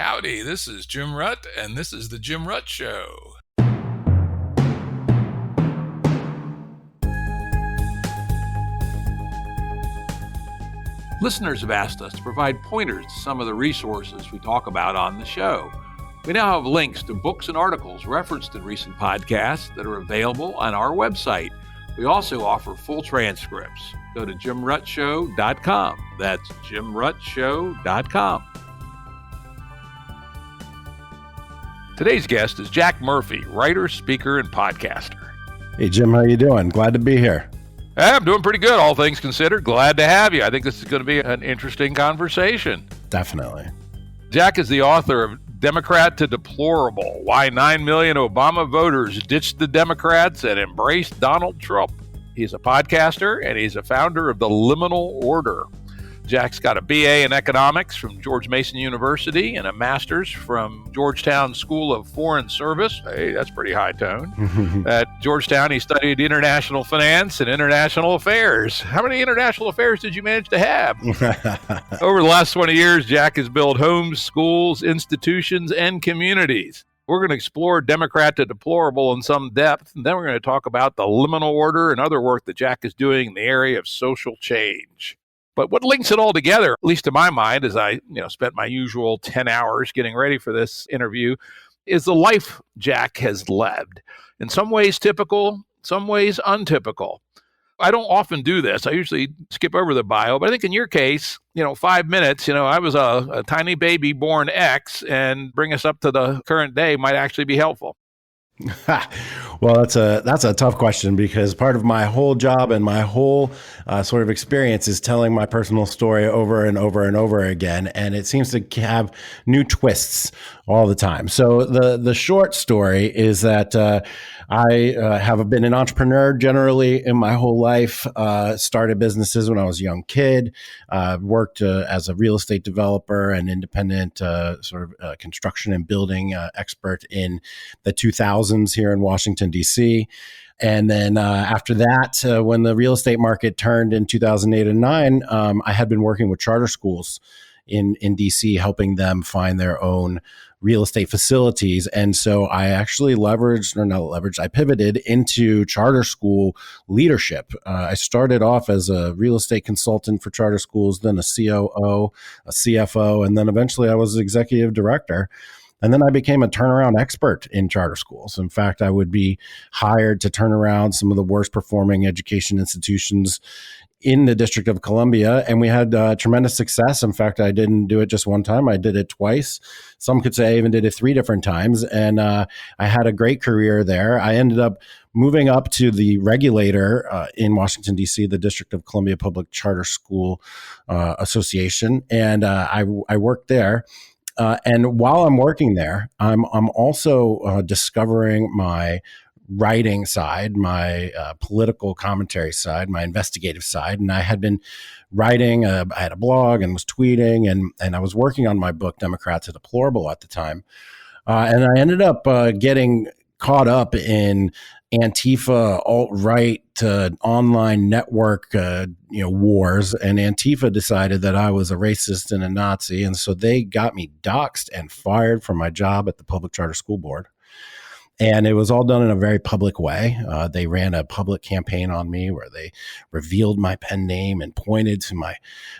Howdy, this is Jim Rutt, and this is The Jim Rutt Show. Listeners have asked us to provide pointers to some of the resources we talk about on the show. We now have links to books and articles referenced in recent podcasts that are available on our website. We also offer full transcripts. Go to jimruttshow.com. That's jimruttshow.com. Today's guest is Jack Murphy, writer, speaker, and podcaster. Hey, Jim, how you doing? Glad to be here. I'm doing pretty good, all things considered. Glad to have you. I think this is going to be an interesting conversation. Definitely. Jack is the author of Democrat to Deplorable, Why 9 Million Obama Voters Ditched the Democrats and Embraced Donald Trump. He's a podcaster, and he's a founder of the Liminal Order. Jack's got a BA in economics from George Mason University and a master's from Georgetown School of Foreign Service. Hey, that's pretty high tone. At Georgetown, he studied international finance and international affairs. How many international affairs did you manage to have? Over the last 20 years, Jack has built homes, schools, institutions, and communities. We're going to explore Democrat to Deplorable in some depth, and then we're going to talk about the Liminal Order and other work that Jack is doing in the area of social change. But what links it all together, at least to my mind, as I spent my usual 10 hours getting ready for this interview, is the life Jack has led. In some ways typical, some ways untypical. I don't often do this. I usually skip over the bio, but I think in your case, 5 minutes, I was a tiny baby born X, and bring us up to the current day might actually be helpful. Well, that's a tough question, because part of my whole job and my whole sort of experience is telling my personal story over and over and over again, and it seems to have new twists all the time. So the short story is that I have been an entrepreneur generally in my whole life. Started businesses when I was a young kid. Worked as a real estate developer and independent construction and building expert in the 2000s here in Washington, D.C. And then after that, when the real estate market turned in 2008 and 9, I had been working with charter schools in DC, helping them find their own real estate facilities. And so I actually I pivoted into charter school leadership. I started off as a real estate consultant for charter schools, then a COO, a CFO, and then eventually I was executive director. And then I became a turnaround expert in charter schools. In fact, I would be hired to turn around some of the worst performing education institutions in the District of Columbia, and we had tremendous success. In fact, I didn't do it just one time. I did it twice. Some could say I even did it 3 different times, and I had a great career there. I ended up moving up to the regulator in Washington, D.C., the District of Columbia Public Charter School Association, and I worked there. And while I'm working there, I'm also discovering my writing side, my political commentary side, my investigative side. And I had been writing, I had a blog and was tweeting, and I was working on my book, Democrat to Deplorable, at the time. And I ended up getting caught up in Antifa, alt-right, online network, wars. And Antifa decided that I was a racist and a Nazi. And so they got me doxxed and fired from my job at the Public Charter School Board. And it was all done in a very public way. They ran a public campaign on me where they revealed my pen name and pointed to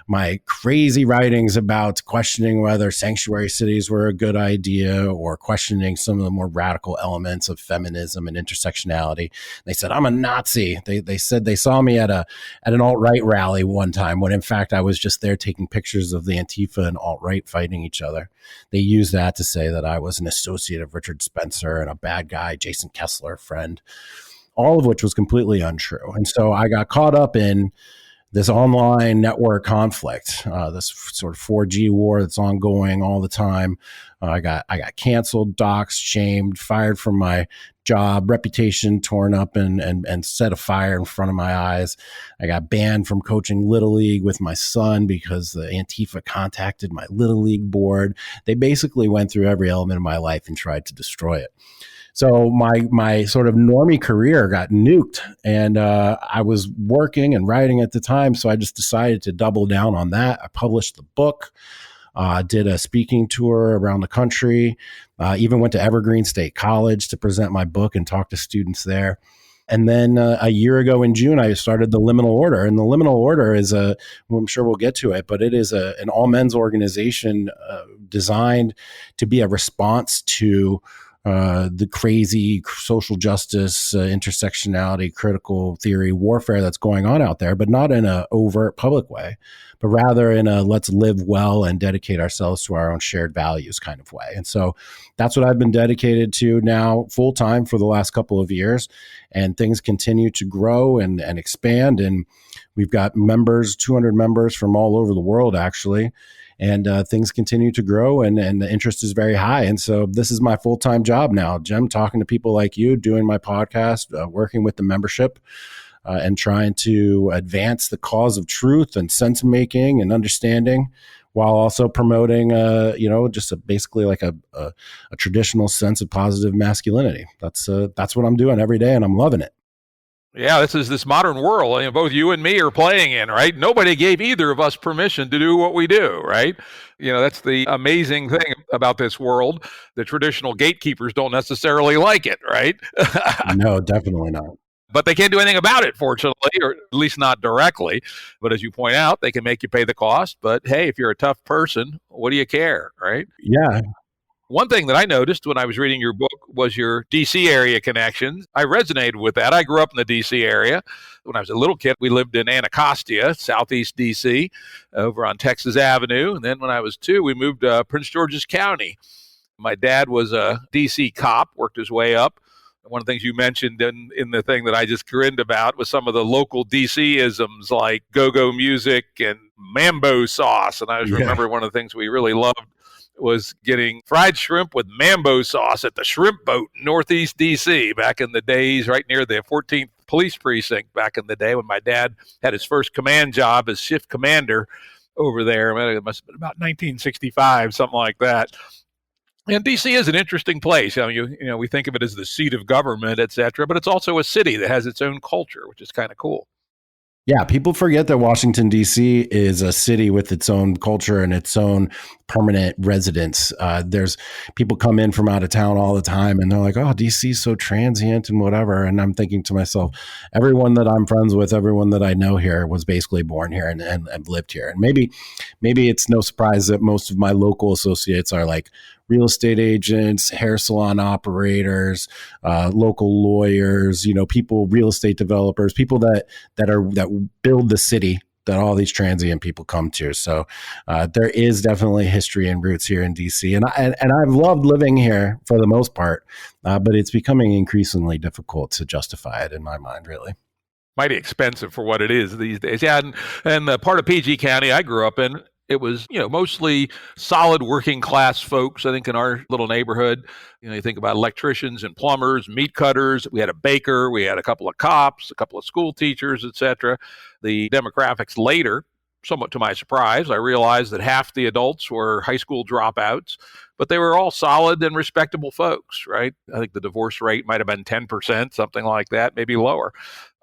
my crazy writings about questioning whether sanctuary cities were a good idea, or questioning some of the more radical elements of feminism and intersectionality. They said I'm a Nazi. They said they saw me at an alt-right rally one time, when in fact I was just there taking pictures of the Antifa and alt-right fighting each other. They used that to say that I was an associate of Richard Spencer and a bad guy, Jason Kessler, friend, all of which was completely untrue. And so I got caught up in this online network conflict, this sort of 4G war that's ongoing all the time. I got canceled, doxxed, shamed, fired from my job, reputation torn up and set afire in front of my eyes. I got banned from coaching Little League with my son because the Antifa contacted my Little League board. They basically went through every element of my life and tried to destroy it. So my sort of normie career got nuked, and I was working and writing at the time. So I just decided to double down on that. I published the book. did a speaking tour around the country, even went to Evergreen State College to present my book and talk to students there. And then a year ago in June, I started the Liminal Order. And the Liminal Order is well, I'm sure we'll get to it, but it is an all men's organization designed to be a response to the crazy social justice, intersectionality, critical theory warfare that's going on out there, but not in an overt public way, but rather in a let's live well and dedicate ourselves to our own shared values kind of way. And so that's what I've been dedicated to now full time for the last couple of years. And things continue to grow and expand. And we've got members, 200 members from all over the world, actually. And things continue to grow and the interest is very high. And so this is my full-time job now, Jim, talking to people like you, doing my podcast, working with the membership and trying to advance the cause of truth and sense making and understanding while also promoting, just basically like a traditional sense of positive masculinity. That's what I'm doing every day and I'm loving it. Yeah, this is this modern world, both you and me are playing in, right? Nobody gave either of us permission to do what we do, right? That's the amazing thing about this world. The traditional gatekeepers don't necessarily like it, right? No, definitely not. But they can't do anything about it, fortunately, or at least not directly. But as you point out, they can make you pay the cost. But hey, if you're a tough person, what do you care, right? Yeah. One thing that I noticed when I was reading your book was your DC area connections. I resonated with that. I grew up in the DC area. When I was a little kid, we lived in Anacostia, southeast DC, over on Texas Avenue. And then when I was 2, we moved to Prince George's County. My dad was a DC cop, worked his way up. One of the things you mentioned in the thing that I just grinned about was some of the local DC-isms like go-go music and mambo sauce. And I just remember one of the things we really loved was getting fried shrimp with mambo sauce at the shrimp boat in Northeast DC back in the days, right near the 14th Police Precinct back in the day when my dad had his first command job as shift commander over there. It must have been about 1965, something like that. And DC is an interesting place. We think of it as the seat of government, et cetera, but it's also a city that has its own culture, which is kind of cool. Yeah, people forget that Washington, D.C. is a city with its own culture and its own permanent residents. There's people come in from out of town all the time and they're like, oh, D.C. is so transient and whatever. And I'm thinking to myself, everyone that I'm friends with, everyone that I know here was basically born here and lived here. And maybe it's no surprise that most of my local associates are like real estate agents, hair salon operators, local lawyers, people, real estate developers, people that build the city that all these transient people come to. So there is definitely history and roots here in DC. And I've loved living here for the most part, but it's becoming increasingly difficult to justify it in my mind, really. Mighty expensive for what it is these days. Yeah, and the part of PG County I grew up in, it was, mostly solid working class folks. I think in our little neighborhood, you think about electricians and plumbers, meat cutters. We had a baker, we had a couple of cops, a couple of school teachers, et cetera. The demographics later, somewhat to my surprise, I realized that half the adults were high school dropouts, but they were all solid and respectable folks, right? I think the divorce rate might have been 10%, something like that, maybe lower.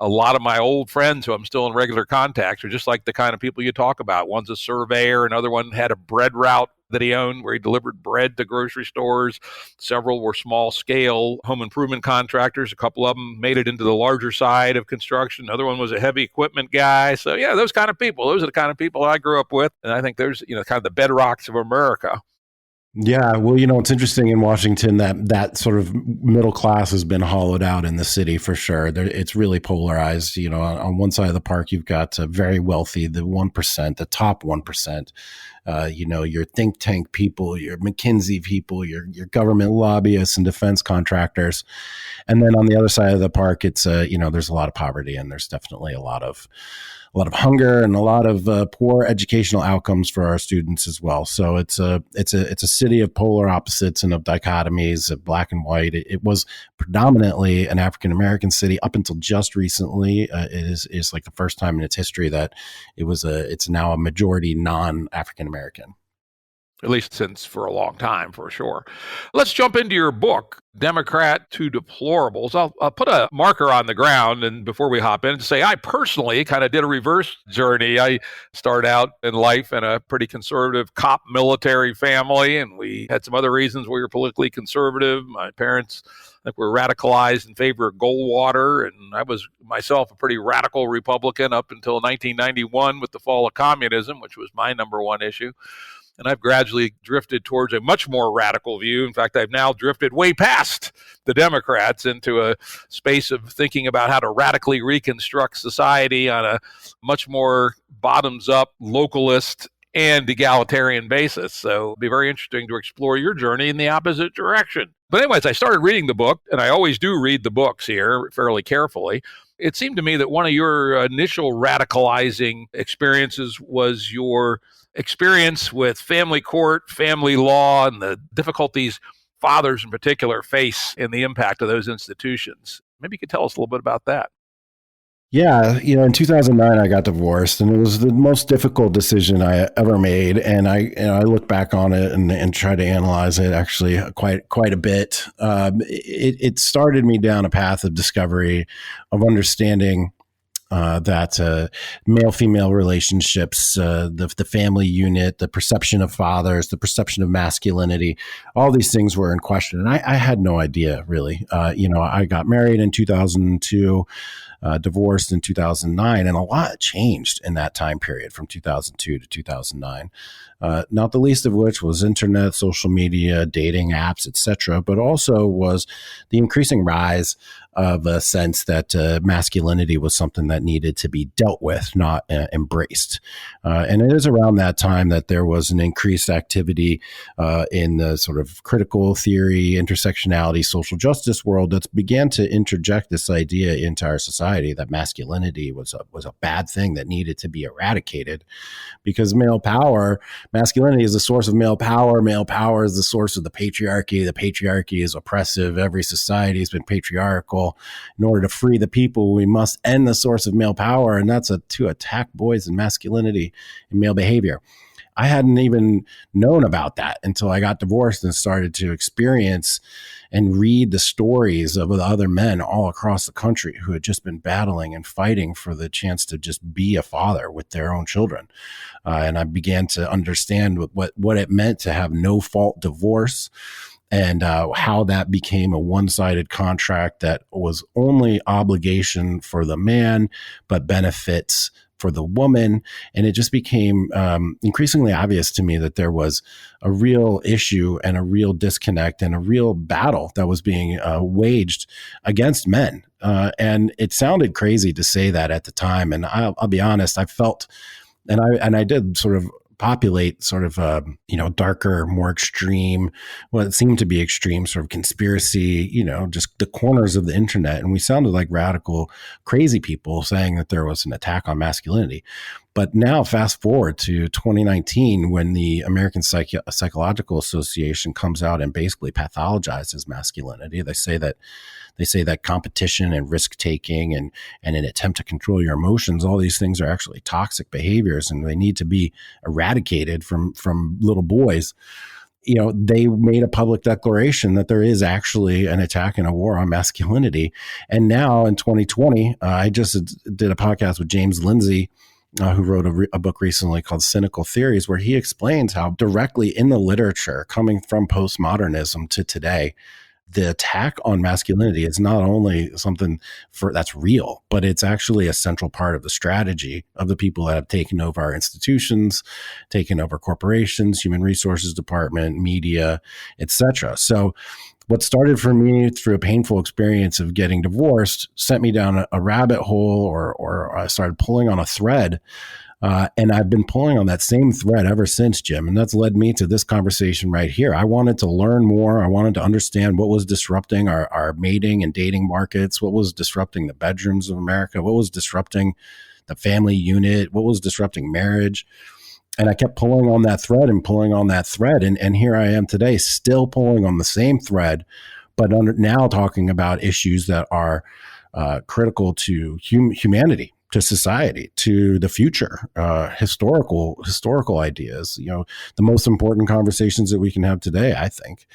A lot of my old friends who I'm still in regular contact are just like the kind of people you talk about. One's a surveyor, another one had a bread route that he owned where he delivered bread to grocery stores. Several were small scale home improvement contractors. A couple of them made it into the larger side of construction. Another one was a heavy equipment guy. So yeah, those kind of people, those are the kind of people I grew up with. And I think there's, kind of the bedrocks of America. Yeah, well, it's interesting in Washington that sort of middle class has been hollowed out in the city for sure. It's really polarized. On one side of the park, you've got very wealthy, the 1%, the top 1%. Your think tank people, your McKinsey people, your government lobbyists and defense contractors. And then on the other side of the park, it's there's a lot of poverty and there's definitely a lot of hunger and a lot of poor educational outcomes for our students as well. So it's a city of polar opposites and of dichotomies of black and white. It was predominantly an African American city up until just recently. It is like the first time in its history that it's now a majority non-African American. at least since for a long time, for sure. Let's jump into your book, Democrat to Deplorables. I'll put a marker on the ground, and before we hop in, to say I personally kind of did a reverse journey. I started out in life in a pretty conservative cop military family, and we had some other reasons we were politically conservative. My parents were radicalized in favor of Goldwater, and I was myself a pretty radical Republican up until 1991 with the fall of communism, which was my number one issue. And I've gradually drifted towards a much more radical view. In fact, I've now drifted way past the Democrats into a space of thinking about how to radically reconstruct society on a much more bottoms-up, localist, and egalitarian basis. So it'll be very interesting to explore your journey in the opposite direction. But anyways, I started reading the book, and I always do read the books here fairly carefully. It seemed to me that one of your initial radicalizing experiences was your experience with family court, family law, and the difficulties fathers in particular face in the impact of those institutions. Maybe you could tell us a little bit about that. Yeah, in 2009 I got divorced, and it was the most difficult decision I ever made. And I look back on it and try to analyze it actually quite a bit. It started me down a path of discovery, of understanding that male-female relationships, the family unit, the perception of fathers, the perception of masculinity, all these things were in question. And I had no idea, really. I got married in 2002, divorced in 2009, and a lot changed in that time period from 2002 to 2009. Not the least of which was internet, social media, dating apps, etc., but also was the increasing rise of a sense that masculinity was something that needed to be dealt with, not embraced. And it is around that time that there was an increased activity in the sort of critical theory, intersectionality, social justice world that began to interject this idea into our society that masculinity was a bad thing that needed to be eradicated, because masculinity is the source of male power. Male power is the source of the patriarchy. The patriarchy is oppressive. Every society has been patriarchal. In order to free the people, we must end the source of male power, and that's to attack boys and masculinity and male behavior. I hadn't even known about that until I got divorced and started to experience and read the stories of the other men all across the country who had just been battling and fighting for the chance to just be a father with their own children. And I began to understand what it meant to have no-fault divorce, and how that became a one-sided contract that was only obligation for the man, but benefits for the woman. And it just became increasingly obvious to me that there was a real issue and a real disconnect and a real battle that was being waged against men. And it sounded crazy to say that at the time. And I'll be honest, I felt, and I did sort of populate sort of darker, more extreme, what it seemed to be extreme sort of conspiracy, just the corners of the internet. And we sounded like radical, crazy people saying that there was an attack on masculinity. But now fast forward to 2019, when the American Psychological Association comes out and basically pathologizes masculinity. They say that competition and risk taking and an attempt to control your emotions, all these things are actually toxic behaviors, and they need to be eradicated from little boys. They made a public declaration that there is actually an attack and a war on masculinity. And now in 2020, I just did a podcast with James Lindsay, who wrote a book recently called Cynical Theories, where he explains how directly in the literature coming from postmodernism to today, the attack on masculinity is not only something that's real, but it's actually a central part of the strategy of the people that have taken over our institutions, taken over corporations, human resources department, media, etc. So what started for me through a painful experience of getting divorced sent me down a rabbit hole, or I started pulling on a thread. And I've been pulling on that same thread ever since, Jim. And that's led me to this conversation right here. I wanted to learn more. I wanted to understand what was disrupting our mating and dating markets, what was disrupting the bedrooms of America, what was disrupting the family unit, what was disrupting marriage. And I kept pulling on that thread and pulling on that thread. And here I am today, still pulling on the same thread, but now talking about issues that are critical to humanity. to society, to the future, historical ideas, the most important conversations that we can have today, I think.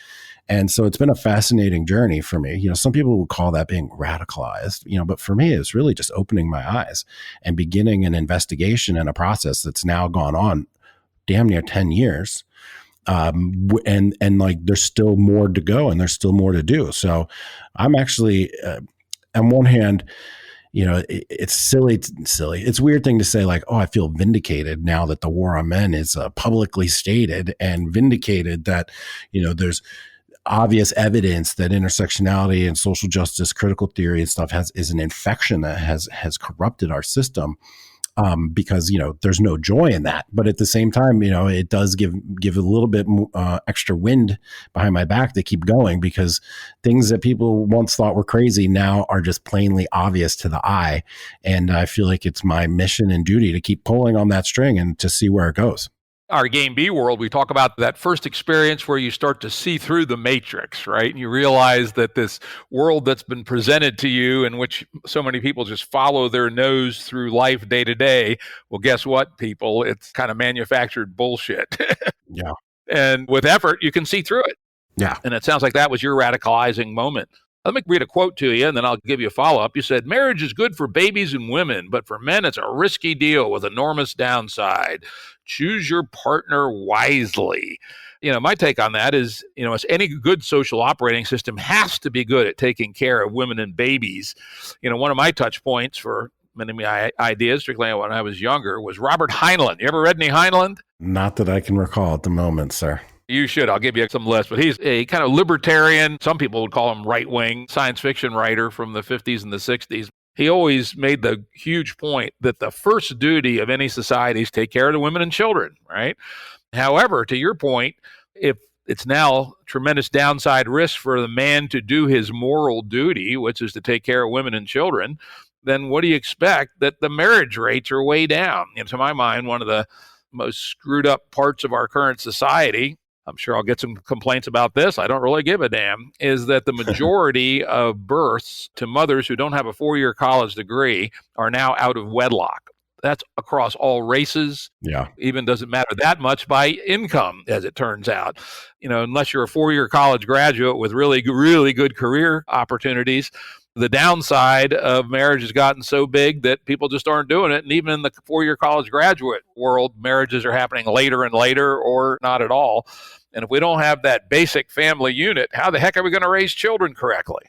And so it's been a fascinating journey for me. Some people would call that being radicalized, but for me, it's really just opening my eyes and beginning an investigation and a process that's now gone on damn near 10 years. And like, there's still more to go and there's still more to do. So I'm actually, on one hand, it's silly. It's a weird thing to say, like, oh, I feel vindicated now that the war on men is publicly stated and vindicated, that, there's obvious evidence that intersectionality and social justice, critical theory and stuff is an infection that has corrupted our system. Because, there's no joy in that. But at the same time, it does give a little bit extra wind behind my back to keep going, because things that people once thought were crazy now are just plainly obvious to the eye. And I feel like it's my mission and duty to keep pulling on that string and to see where it goes. Our Gameb world, we talk about that first experience where you start to see through the matrix, right? And you realize that this world that's been presented to you, in which so many people just follow their nose through life day to day, well, guess what, people? It's kind of manufactured bullshit. Yeah. And with effort, you can see through it. Yeah. And it sounds like that was your radicalizing moment. Let me read a quote to you, and then I'll give you a follow-up. You said, "Marriage is good for babies and women, but for men, it's a risky deal with enormous downside. Choose your partner wisely." My take on that is, as any good social operating system has to be good at taking care of women and babies. One of my touch points for many of my ideas, particularly when I was younger, was Robert Heinlein. You ever read any Heinlein? Not that I can recall at the moment, sir. You should. I'll give you some list. But he's a kind of libertarian, some people would call him right-wing, science fiction writer from the 50s and the 60s. He always made the huge point that the first duty of any society is take care of the women and children, right? However, to your point, if it's now tremendous downside risk for the man to do his moral duty, which is to take care of women and children, then what do you expect? That the marriage rates are way down. To my mind, one of the most screwed up parts of our current society, I'm sure I'll get some complaints about this, I don't really give a damn, is that the majority of births to mothers who don't have a 4-year college degree are now out of wedlock. That's across all races. Yeah. Even doesn't matter that much by income, as it turns out. Unless you're a 4-year college graduate with really, really good career opportunities, the downside of marriage has gotten so big that people just aren't doing it. And even in the 4-year college graduate world, marriages are happening later and later or not at all. And if we don't have that basic family unit, how the heck are we going to raise children correctly?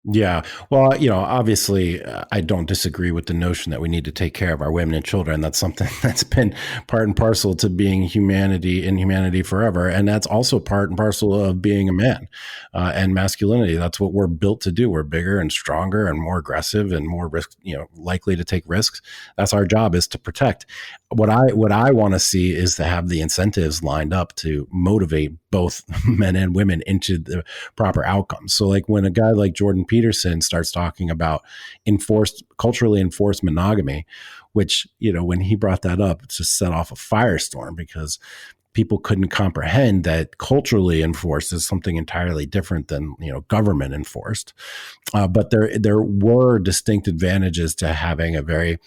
Yeah. Well, obviously, I don't disagree with the notion that we need to take care of our women and children. That's something that's been part and parcel to being humanity in humanity forever. And that's also part and parcel of being a man and masculinity. That's what we're built to do. We're bigger and stronger and more aggressive and more risk, likely to take risks. That's our job, is to protect. What I want to see is to have the incentives lined up to motivate both men and women into the proper outcomes. So like when a guy like Jordan Peterson starts talking about culturally enforced monogamy, which, when he brought that up, it just set off a firestorm, because people couldn't comprehend that culturally enforced is something entirely different than, government enforced. But there were distinct advantages to having a very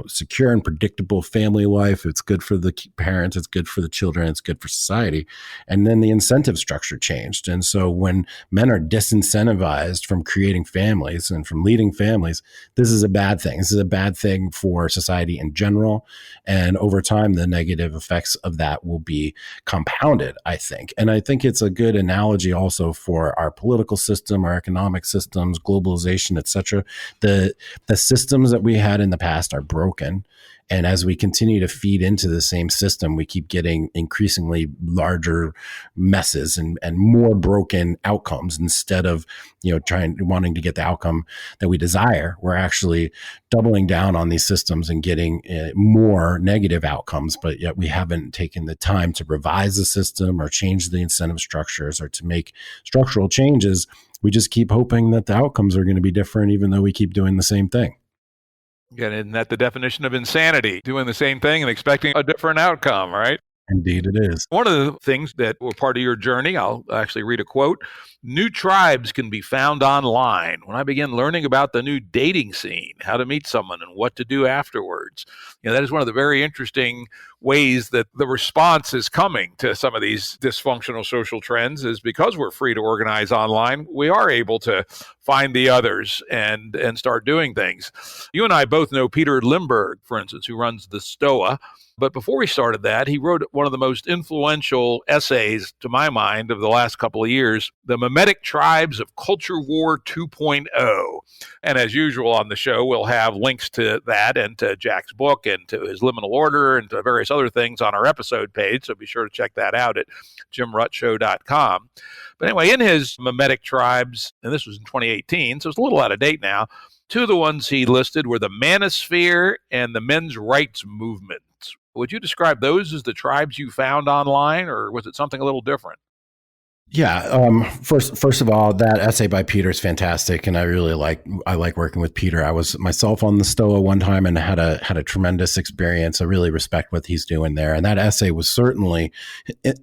secure and predictable family life. It's good for the parents, it's good for the children, it's good for society. And then the incentive structure changed. And so when men are disincentivized from creating families and from leading families, this is a bad thing. This is a bad thing for society in general. And over time, the negative effects of that will be compounded, I think. And I think it's a good analogy also for our political system, our economic systems, globalization, et cetera. The systems that we had in the past are broken. And as we continue to feed into the same system, we keep getting increasingly larger messes and more broken outcomes. Instead of, wanting to get the outcome that we desire, we're actually doubling down on these systems and getting more negative outcomes. But yet we haven't taken the time to revise the system or change the incentive structures or to make structural changes. We just keep hoping that the outcomes are going to be different, even though we keep doing the same thing. Again, isn't that the definition of insanity? Doing the same thing and expecting a different outcome, right? Indeed, it is. One of the things that were part of your journey, I'll actually read a quote. New tribes can be found online. When I began learning about the new dating scene, how to meet someone and what to do afterwards. That is one of the very interesting ways that the response is coming to some of these dysfunctional social trends, is because we're free to organize online, we are able to find the others and start doing things. You and I both know Peter Limberg, for instance, who runs the Stoa. But before he started that, he wrote one of the most influential essays, to my mind, of the last couple of years, The Mimetic Tribes of Culture War 2.0. And as usual on the show, we'll have links to that and to Jack's book and to his Liminal Order and to various other things on our episode page. So be sure to check that out at jimruttshow.com. But anyway, in his Mimetic Tribes, and this was in 2018, so it's a little out of date now, two of the ones he listed were the manosphere and the men's rights movement. Would you describe those as the tribes you found online, or was it something a little different? Yeah. First of all, that essay by Peter is fantastic, and I like working with Peter. I was myself on the Stoa one time and had a tremendous experience. I really respect what he's doing there, and that essay was certainly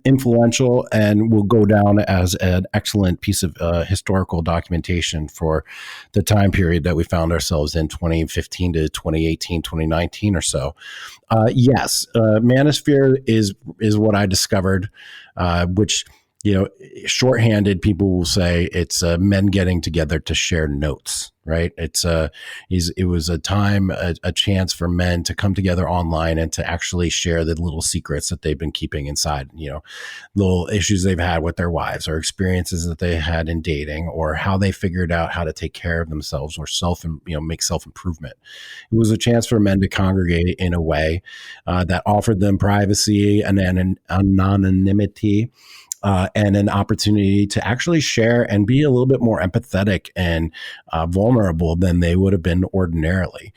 influential and will go down as an excellent piece of historical documentation for the time period that we found ourselves in, 2015 to 2018, 2019 or so. Yes, manosphere is what I discovered, which, shorthanded, people will say it's men getting together to share notes, right? It was a time, a chance for men to come together online and to actually share the little secrets that they've been keeping inside, little issues they've had with their wives, or experiences that they had in dating, or how they figured out how to take care of themselves, or make self-improvement. It was a chance for men to congregate in a way that offered them privacy and anonymity, and an opportunity to actually share and be a little bit more empathetic and vulnerable than they would have been ordinarily,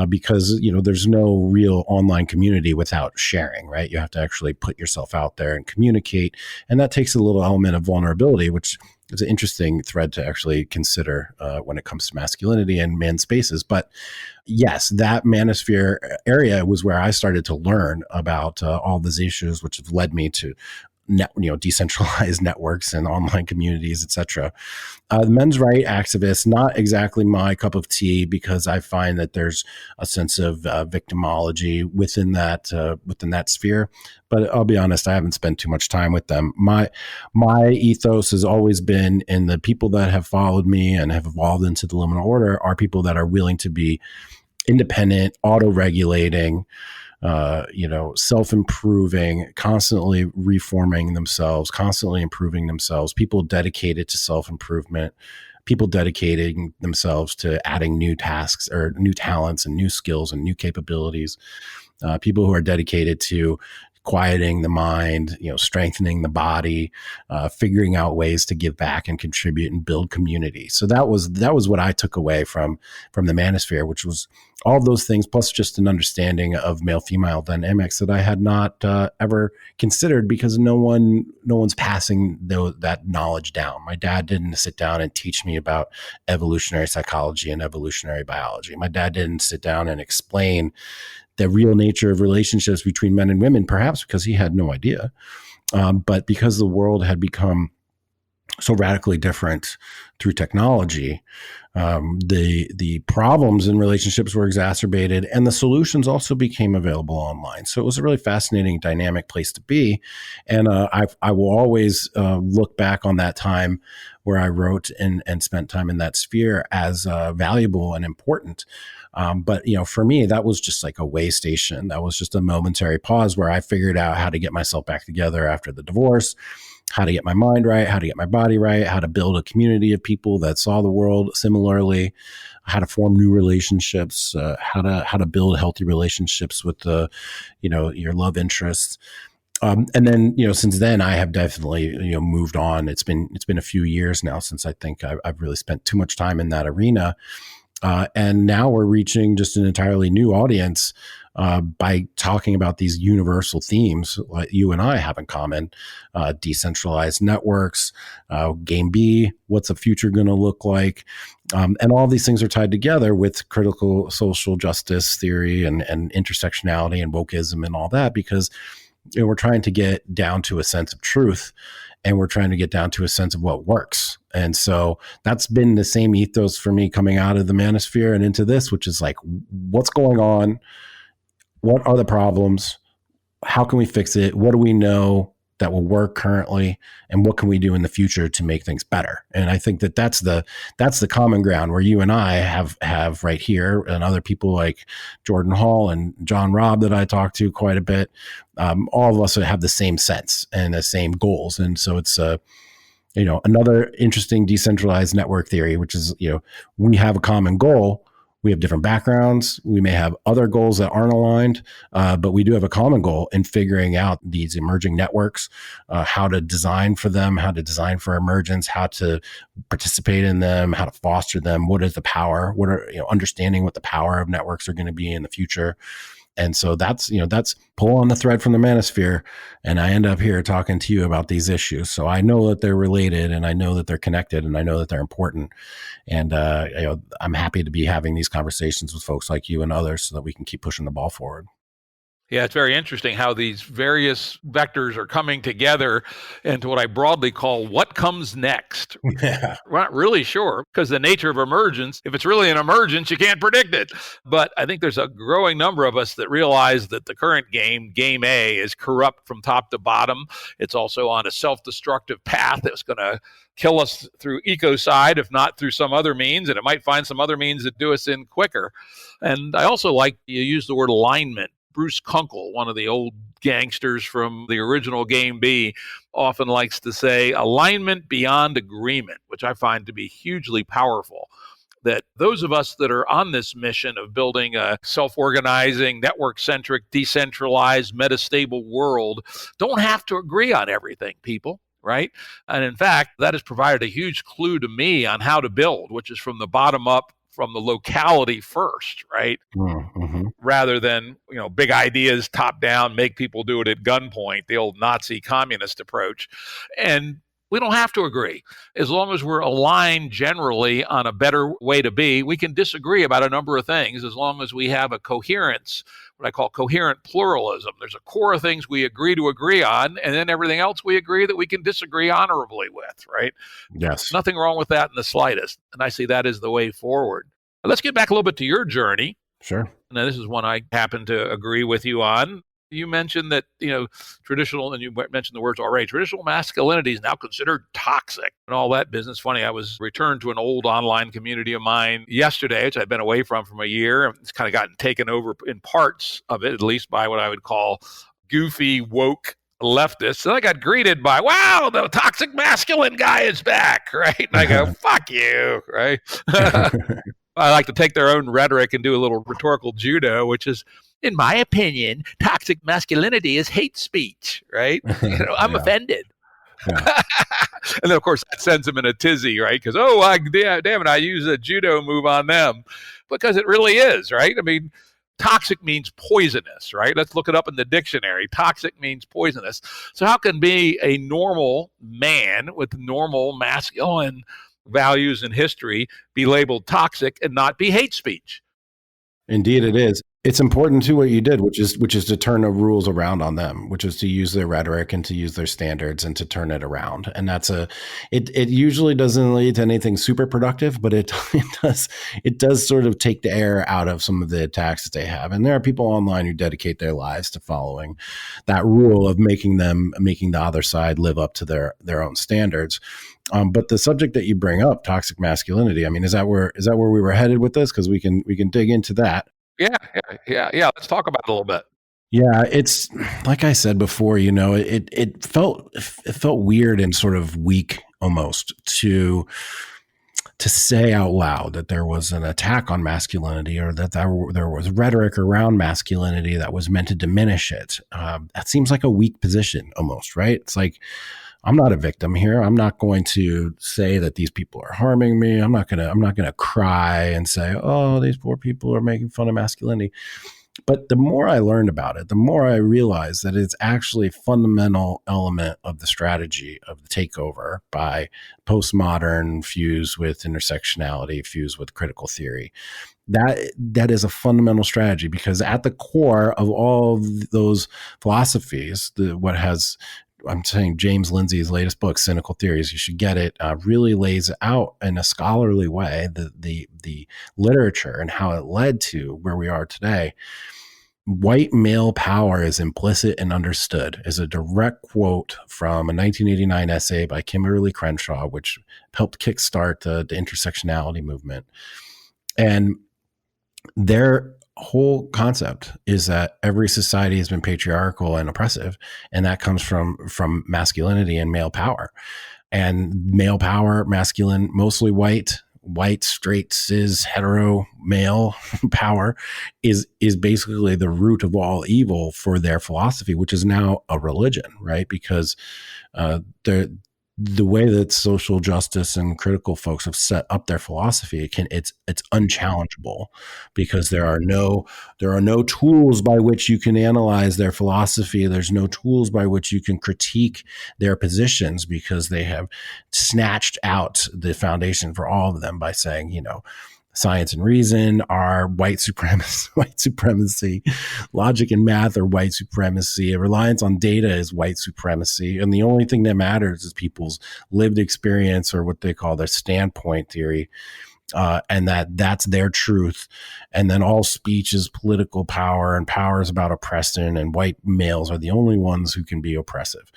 because there's no real online community without sharing, right? You have to actually put yourself out there and communicate, and that takes a little element of vulnerability, which is an interesting thread to actually consider when it comes to masculinity and men's spaces. But yes, that manosphere area was where I started to learn about all these issues, which have led me to decentralized networks and online communities, etc. The men's rights activists, not exactly my cup of tea, because I find that there's a sense of victimology within that sphere. But I'll be honest, I haven't spent too much time with them. My ethos has always been, and the people that have followed me and have evolved into the Liminal Order are people that are willing to be independent, auto-regulating, self-improving, constantly reforming themselves, constantly improving themselves, people dedicated to self-improvement, people dedicating themselves to adding new tasks or new talents and new skills and new capabilities, people who are dedicated to quieting the mind, strengthening the body, figuring out ways to give back and contribute and build community. So that was what I took away from the manosphere, which was all of those things, plus just an understanding of male-female dynamics that I had not ever considered, because no one's passing that knowledge down. My dad didn't sit down and teach me about evolutionary psychology and evolutionary biology. My dad didn't sit down and explain the real nature of relationships between men and women, perhaps because he had no idea. But because the world had become so radically different through technology, the problems in relationships were exacerbated, and the solutions also became available online. So it was a really fascinating, dynamic place to be. And I will always look back on that time where I wrote and spent time in that sphere as valuable and important. But for me, that was just like a way station. That was just a momentary pause where I figured out how to get myself back together after the divorce, how to get my mind right, how to get my body right, how to build a community of people that saw the world similarly, how to form new relationships, how to build healthy relationships with your love interests. And then, since then I have definitely, moved on. It's been a few years now since I think I've really spent too much time in that arena. And now we're reaching just an entirely new audience by talking about these universal themes like you and I have in common: decentralized networks, Gameb, what's the future going to look like? And all these things are tied together with critical social justice theory and intersectionality and wokeism and all that, because we're trying to get down to a sense of truth, and we're trying to get down to a sense of what works. And so that's been the same ethos for me coming out of the manosphere and into this, which is like, what's going on? What are the problems? How can we fix it? What do we know that will work currently, and what can we do in the future to make things better? And I think that that's the common ground where you and I have right here, and other people like Jordan Hall and John Robb that I talk to quite a bit. All of us have the same sense and the same goals. And so it's another interesting decentralized network theory, which is, we have a common goal. We have different backgrounds. We may have other goals that aren't aligned, but we do have a common goal in figuring out these emerging networks, how to design for them, how to design for emergence, how to participate in them, how to foster them. What is the power? What are, understanding what the power of networks are going to be in the future. And so that's pull on the thread from the manosphere, and I end up here talking to you about these issues. So I know that they're related, and I know that they're connected, and I know that they're important. And I'm happy to be having these conversations with folks like you and others so that we can keep pushing the ball forward. Yeah, it's very interesting how these various vectors are coming together into what I broadly call what comes next. Yeah. We're not really sure, because the nature of emergence, if it's really an emergence, you can't predict it. But I think there's a growing number of us that realize that the current game A, is corrupt from top to bottom. It's also on a self-destructive path that's going to kill us through ecocide, if not through some other means, and it might find some other means that do us in quicker. And I also like you use the word alignment. Bruce Kunkel, one of the old gangsters from the original Gameb, often likes to say alignment beyond agreement, which I find to be hugely powerful. That those of us that are on this mission of building a self-organizing, network-centric, decentralized, metastable world don't have to agree on everything, people, right? And in fact, that has provided a huge clue to me on how to build, which is from the bottom up, from the locality first, right? Mm-hmm. Rather than, big ideas top down, make people do it at gunpoint, the old Nazi communist approach. And we don't have to agree. As long as we're aligned generally on a better way to be, we can disagree about a number of things as long as we have a coherence, what I call coherent pluralism. There's a core of things we agree on, and then everything else we agree that we can disagree honorably with, right? Yes. Nothing wrong with that in the slightest. And I see that as the way forward. Let's get back a little bit to your journey. Sure. Now, this is one I happen to agree with you on. You mentioned that, traditional, and you mentioned the words already, traditional masculinity is now considered toxic and all that business. Funny, I was returned to an old online community of mine yesterday, which I'd been away from a year. It's kind of gotten taken over in parts of it, at least by what I would call goofy, woke leftists. And I got greeted by, wow, the toxic masculine guy is back, right? And I go, fuck you, right? I like to take their own rhetoric and do a little rhetorical judo, which is, in my opinion, toxic masculinity is hate speech, right? I'm offended. Yeah. And then, of course, that sends them in a tizzy, right? Because, damn it, I use a judo move on them. Because it really is, right? I mean, toxic means poisonous, right? Let's look it up in the dictionary. Toxic means poisonous. So how can be a normal man with normal masculine values and history be labeled toxic and not be hate speech? Indeed, it is. It's important to what you did, which is to turn the rules around on them, which is to use their rhetoric and to use their standards and to turn it around. And it usually doesn't lead to anything super productive, but it does sort of take the air out of some of the attacks that they have. And there are people online who dedicate their lives to following that rule of making the other side live up to their own standards. But the subject that you bring up, toxic masculinity, I mean, is that where we were headed with this? Because we can dig into that. Yeah. Let's talk about it a little bit. Yeah, it's like I said before, it felt weird and sort of weak almost to say out loud that there was an attack on masculinity, or that there was rhetoric around masculinity that was meant to diminish it. That seems like a weak position almost, right? It's like, I'm not a victim here. I'm not going to say that these people are harming me. I'm not gonna cry and say, oh, these poor people are making fun of masculinity. But the more I learned about it, the more I realized that it's actually a fundamental element of the strategy of the takeover by postmodern fused with intersectionality, fused with critical theory. That is a fundamental strategy, because at the core of all of those philosophies, I'm saying James Lindsay's latest book, Cynical Theories, you should get it, really lays out in a scholarly way the literature and how it led to where we are today. White male power is implicit and understood is a direct quote from a 1989 essay by Kimberly Crenshaw, which helped kickstart the intersectionality movement. And their whole concept is that every society has been patriarchal and oppressive, and that comes from masculinity and male power. And male power, masculine, mostly white, straight, cis, hetero, male power is basically the root of all evil for their philosophy, which is now a religion, right? Because the way that social justice and critical folks have set up their philosophy, it's unchallengeable, because there are no tools by which you can analyze their philosophy. There's no tools by which you can critique their positions, because they have snatched out the foundation for all of them by saying, science and reason are white supremacy, logic and math are white supremacy, a reliance on data is white supremacy, and the only thing that matters is people's lived experience, or what they call their standpoint theory, and that's their truth. And then all speech is political power, and power is about oppression, and white males are the only ones who can be oppressive.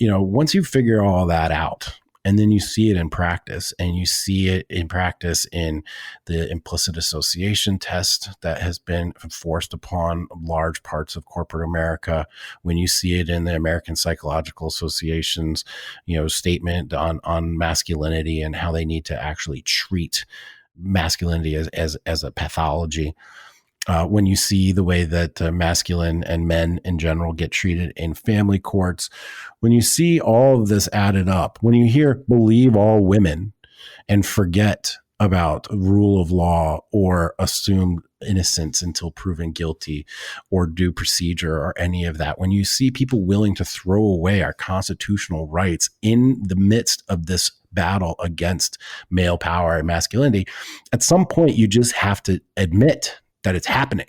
Once you figure all that out, and then you see it in practice, and you see it in practice in the implicit association test that has been forced upon large parts of corporate America. When you see it in the American Psychological Association's, statement on masculinity and how they need to actually treat masculinity as a pathology. When you see the way that masculine and men in general get treated in family courts, when you see all of this added up, when you hear believe all women and forget about rule of law or assumed innocence until proven guilty or due procedure or any of that, when you see people willing to throw away our constitutional rights in the midst of this battle against male power and masculinity, at some point you just have to admit that it's happening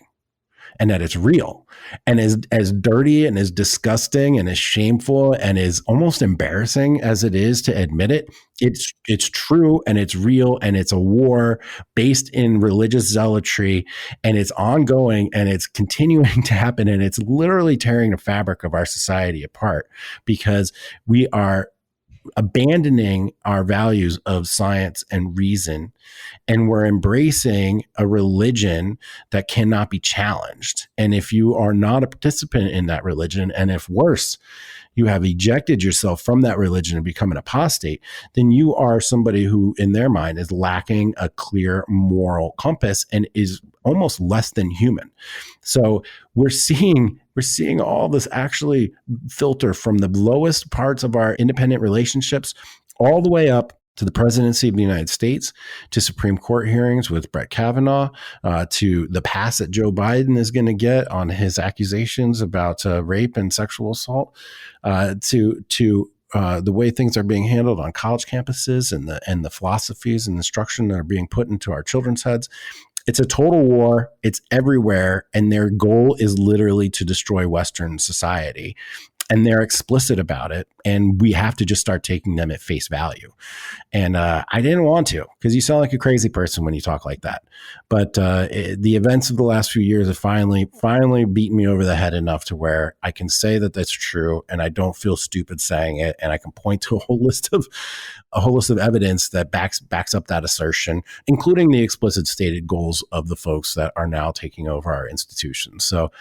and that it's real. And as dirty and as disgusting and as shameful and as almost embarrassing as it is to admit it, it's true and it's real, and it's a war based in religious zealotry, and it's ongoing and it's continuing to happen, and it's literally tearing the fabric of our society apart, because we are abandoning our values of science and reason, and we're embracing a religion that cannot be challenged. And if you are not a participant in that religion, and if worse, you have ejected yourself from that religion and become an apostate, then you are somebody who, in their mind, is lacking a clear moral compass and is almost less than human. So we're seeing all this actually filter from the lowest parts of our independent relationships all the way up to the presidency of the United States, to Supreme Court hearings with Brett Kavanaugh, to the pass that Joe Biden is going to get on his accusations about rape and sexual assault, to the way things are being handled on college campuses, and the philosophies and instruction that are being put into our children's heads. It's a total war. It's everywhere. And their goal is literally to destroy Western society. And they're explicit about it. And we have to just start taking them at face value. And I didn't want to, because you sound like a crazy person when you talk like that. But the events of the last few years have finally beaten me over the head enough to where I can say that that's true, and I don't feel stupid saying it. And I can point to a whole list of evidence that backs up that assertion, including the explicit stated goals of the folks that are now taking over our institutions. So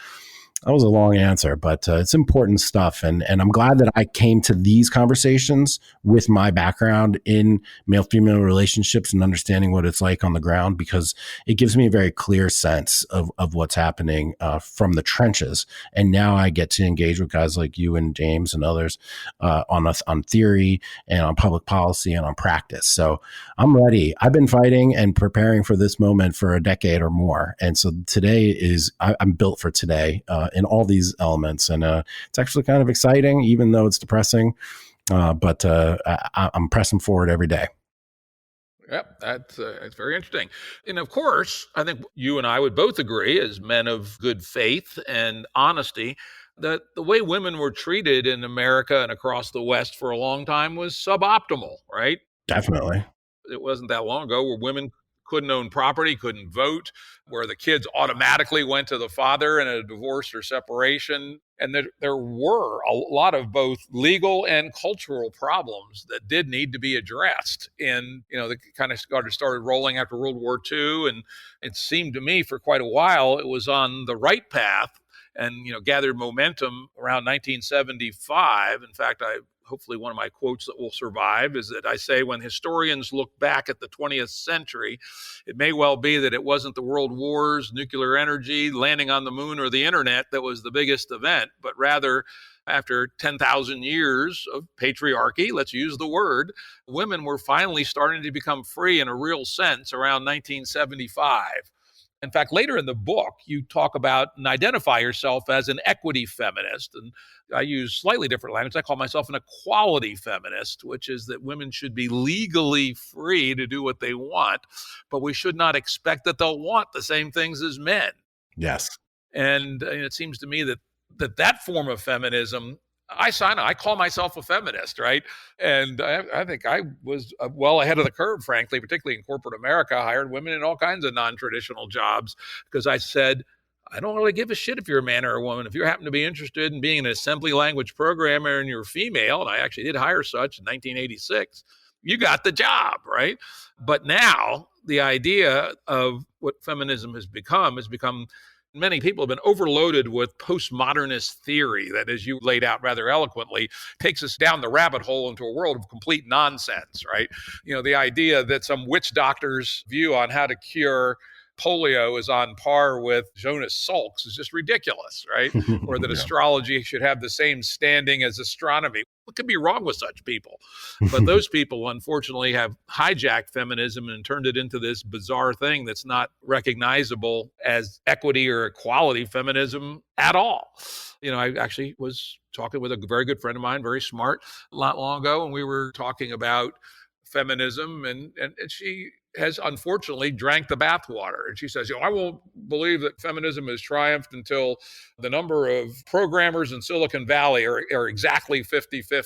That was a long answer, but it's important stuff. And I'm glad that I came to these conversations with my background in male-female relationships and understanding what it's like on the ground, because it gives me a very clear sense of what's happening from the trenches. And now I get to engage with guys like you and James and others on theory and on public policy and on practice. So I'm ready. I've been fighting and preparing for this moment for a decade or more. And so today I'm built for today in all these elements. And it's actually kind of exciting, even though it's depressing. But I'm pressing forward every day. Yep, that's very interesting. And of course, I think you and I would both agree, as men of good faith and honesty, that the way women were treated in America and across the West for a long time was suboptimal, right? Definitely. It wasn't that long ago where women couldn't own property, couldn't vote, where the kids automatically went to the father in a divorce or separation. And there were a lot of both legal and cultural problems that did need to be addressed. And, they kind of started rolling after World War II. And it seemed to me for quite a while it was on the right path and, gathered momentum around 1975. In fact, hopefully one of my quotes that will survive is that I say, when historians look back at the 20th century, it may well be that it wasn't the world wars, nuclear energy, landing on the moon, or the internet that was the biggest event, but rather, after 10,000 years of patriarchy, let's use the word, women were finally starting to become free in a real sense around 1975. In fact, later in the book, you talk about and identify yourself as an equity feminist. And I use slightly different language. I call myself an equality feminist, which is that women should be legally free to do what they want, but we should not expect that they'll want the same things as men. Yes. And it seems to me that form of feminism, I call myself a feminist, right? And I think I was well ahead of the curve, frankly, particularly in corporate America. I hired women in all kinds of non-traditional jobs because I said, I don't really give a shit if you're a man or a woman. If you happen to be interested in being an assembly language programmer and you're female, and I actually did hire such in 1986, you got the job, right? But now the idea of what feminism has become many people have been overloaded with postmodernist theory that, as you laid out rather eloquently, takes us down the rabbit hole into a world of complete nonsense, right? The idea that some witch doctor's view on how to cure polio is on par with Jonas Salk's is just ridiculous, right? Or that astrology should have the same standing as astronomy. What could be wrong with such people? But those people, unfortunately, have hijacked feminism and turned it into this bizarre thing that's not recognizable as equity or equality feminism at all. I actually was talking with a very good friend of mine, very smart, a lot long ago, and we were talking about feminism, and she has unfortunately drank the bathwater. And she says, I won't believe that feminism has triumphed until the number of programmers in Silicon Valley are exactly 50-50.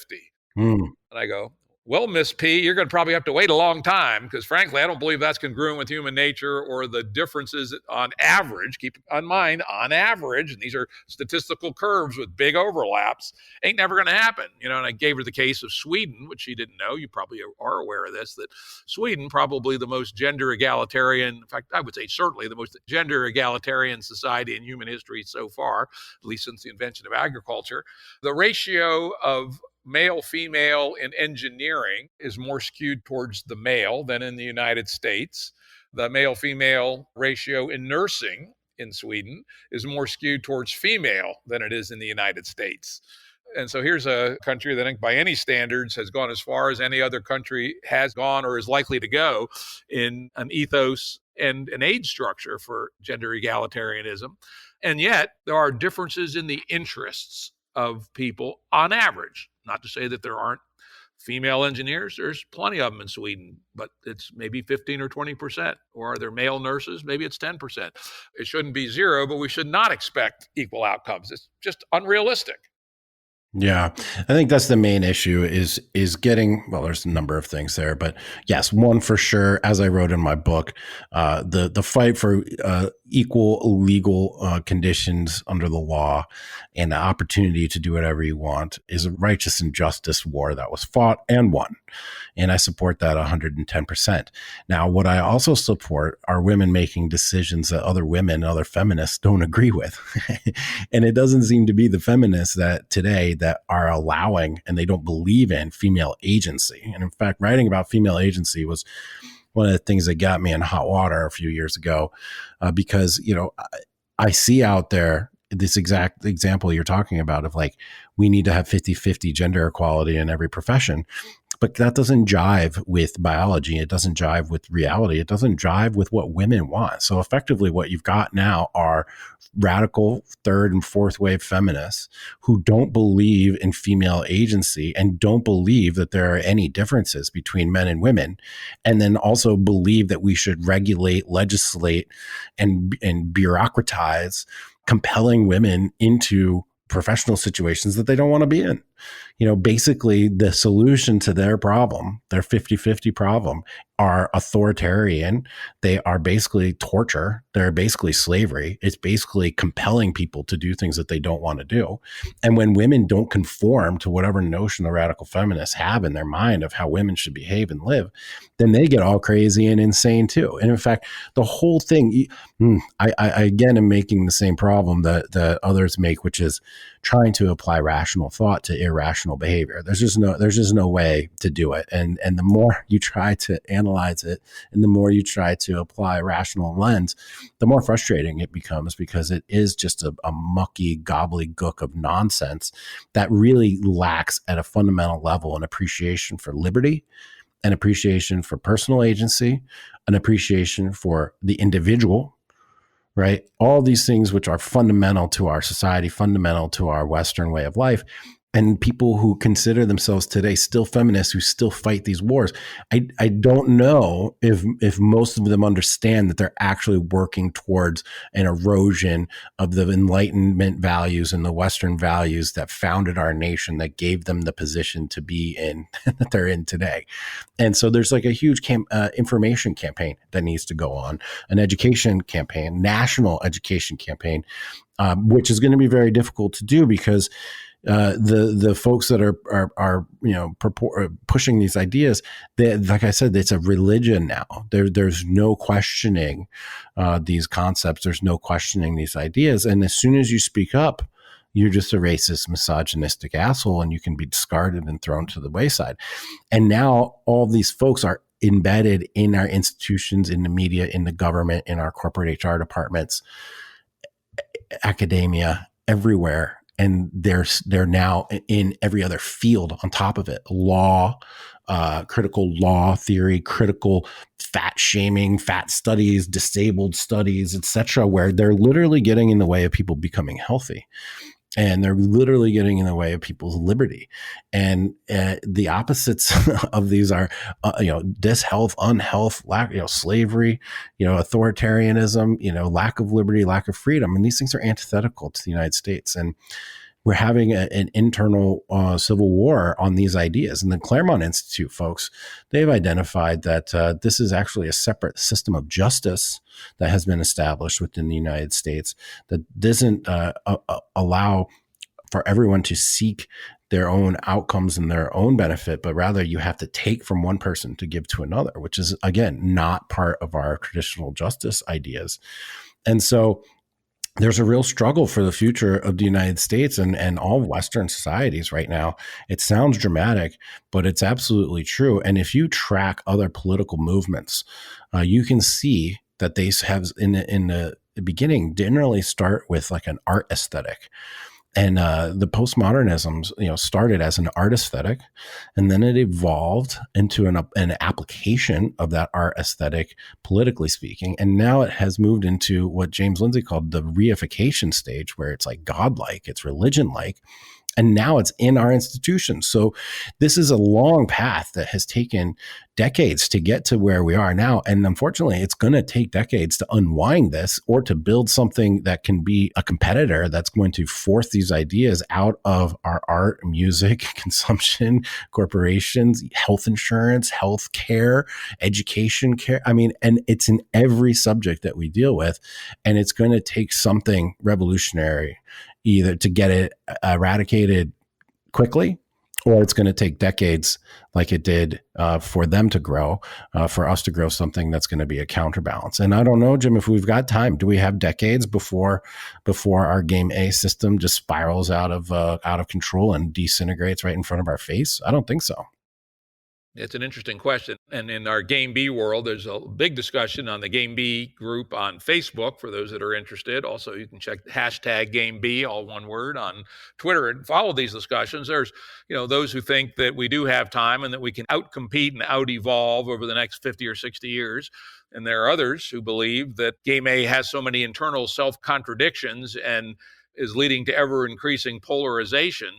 And I go, well, Miss P, you're going to probably have to wait a long time because, frankly, I don't believe that's congruent with human nature or the differences on average. Keep in mind, on average, and these are statistical curves with big overlaps, ain't never going to happen. And I gave her the case of Sweden, which she didn't know. You probably are aware of this, that Sweden, probably the most gender egalitarian, in fact, I would say certainly the most gender egalitarian society in human history so far, at least since the invention of agriculture. The ratio of male-female in engineering is more skewed towards the male than in the United States. The male-female ratio in nursing in Sweden is more skewed towards female than it is in the United States. And so here's a country that I think by any standards has gone as far as any other country has gone or is likely to go in an ethos and an age structure for gender egalitarianism. And yet there are differences in the interests of people on average. Not to say that there aren't female engineers. There's plenty of them in Sweden, but it's maybe 15 or 20%. Or are there male nurses? Maybe it's 10%. It shouldn't be zero, but we should not expect equal outcomes. It's just unrealistic. Yeah, I think that's the main issue is getting, well, there's a number of things there, but yes, one for sure, as I wrote in my book, the fight for equal legal conditions under the law and the opportunity to do whatever you want is a righteous and justice war that was fought and won. And I support that 110%. Now, what I also support are women making decisions that other women, other feminists don't agree with. And it doesn't seem to be the feminists that today that are allowing and they don't believe in female agency. And in fact, writing about female agency was one of the things that got me in hot water a few years ago, because, I see out there this exact example you're talking about of like, we need to have 50-50 gender equality in every profession. But that doesn't jive with biology. It doesn't jive with reality. It doesn't jive with what women want. So effectively what you've got now are radical third and fourth wave feminists who don't believe in female agency and don't believe that there are any differences between men and women. And then also believe that we should regulate, legislate, and bureaucratize, compelling women into professional situations that they don't want to be in. Basically the solution to their problem, their 50-50 problem, are authoritarian. They are basically torture. They're basically slavery. It's basically compelling people to do things that they don't want to do. And when women don't conform to whatever notion the radical feminists have in their mind of how women should behave and live, then they get all crazy and insane too. And in fact, the whole thing, I again am making the same problem that others make, which is trying to apply rational thought to irrational behavior. There's just no way to do it. And the more you try to analyze it and the more you try to apply a rational lens, the more frustrating it becomes, because it is just a mucky gobbledygook of nonsense that really lacks at a fundamental level an appreciation for liberty, an appreciation for personal agency, an appreciation for the individual, right? All these things which are fundamental to our society, fundamental to our Western way of life. And people who consider themselves today still feminists, who still fight these wars, I don't know if most of them understand that they're actually working towards an erosion of the Enlightenment values and the Western values that founded our nation, that gave them the position to be in that they're in today. And so there's like a huge information campaign that needs to go on, an education campaign, national education campaign, which is going to be very difficult to do, because the folks that are pushing these ideas, like I said, it's a religion now. There's no questioning these concepts. There's no questioning these ideas. And as soon as you speak up, you're just a racist, misogynistic asshole, and you can be discarded and thrown to the wayside. And now all these folks are embedded in our institutions, in the media, in the government, in our corporate HR departments, academia, everywhere. And they're now in every other field on top of it. Law, critical law theory, critical fat shaming, fat studies, disabled studies, etc., where they're literally getting in the way of people becoming healthy. And they're literally getting in the way of people's liberty. And the opposites of these are, dishealth, unhealth, lack, slavery, authoritarianism, lack of liberty, lack of freedom. And these things are antithetical to the United States. And we're having an internal civil war on these ideas. And the Claremont Institute folks, they've identified that this is actually a separate system of justice that has been established within the United States that doesn't allow for everyone to seek their own outcomes and their own benefit, but rather you have to take from one person to give to another, which is, again, not part of our traditional justice ideas. And so there's a real struggle for the future of the United States and all Western societies right now. It sounds dramatic, but it's absolutely true. And if you track other political movements, you can see that they have in the beginning generally start with like an art aesthetic. And the postmodernism, started as an art aesthetic, and then it evolved into an application of that art aesthetic, politically speaking. And now it has moved into what James Lindsay called the reification stage, where it's like godlike, it's religion-like. And now it's in our institutions. So this is a long path that has taken decades to get to where we are now. And unfortunately, it's going to take decades to unwind this, or to build something that can be a competitor that's going to force these ideas out of our art, music, consumption, corporations, health insurance, health care, education care. I mean, and it's in every subject that we deal with. And it's going to take something revolutionary either to get it eradicated quickly, or it's going to take decades like it did for them to grow, for us to grow something that's going to be a counterbalance. And I don't know, Jim, if we've got time. Do we have decades before our Game A system just spirals out of control and disintegrates right in front of our face? I don't think so. It's an interesting question. And in our Game B world, there's a big discussion on the Game B group on Facebook for those that are interested. Also, you can check the hashtag Game B, all one word, on Twitter and follow these discussions. There's, those who think that we do have time and that we can outcompete and out-evolve over the next 50 or 60 years. And there are others who believe that Game A has so many internal self-contradictions and is leading to ever-increasing polarization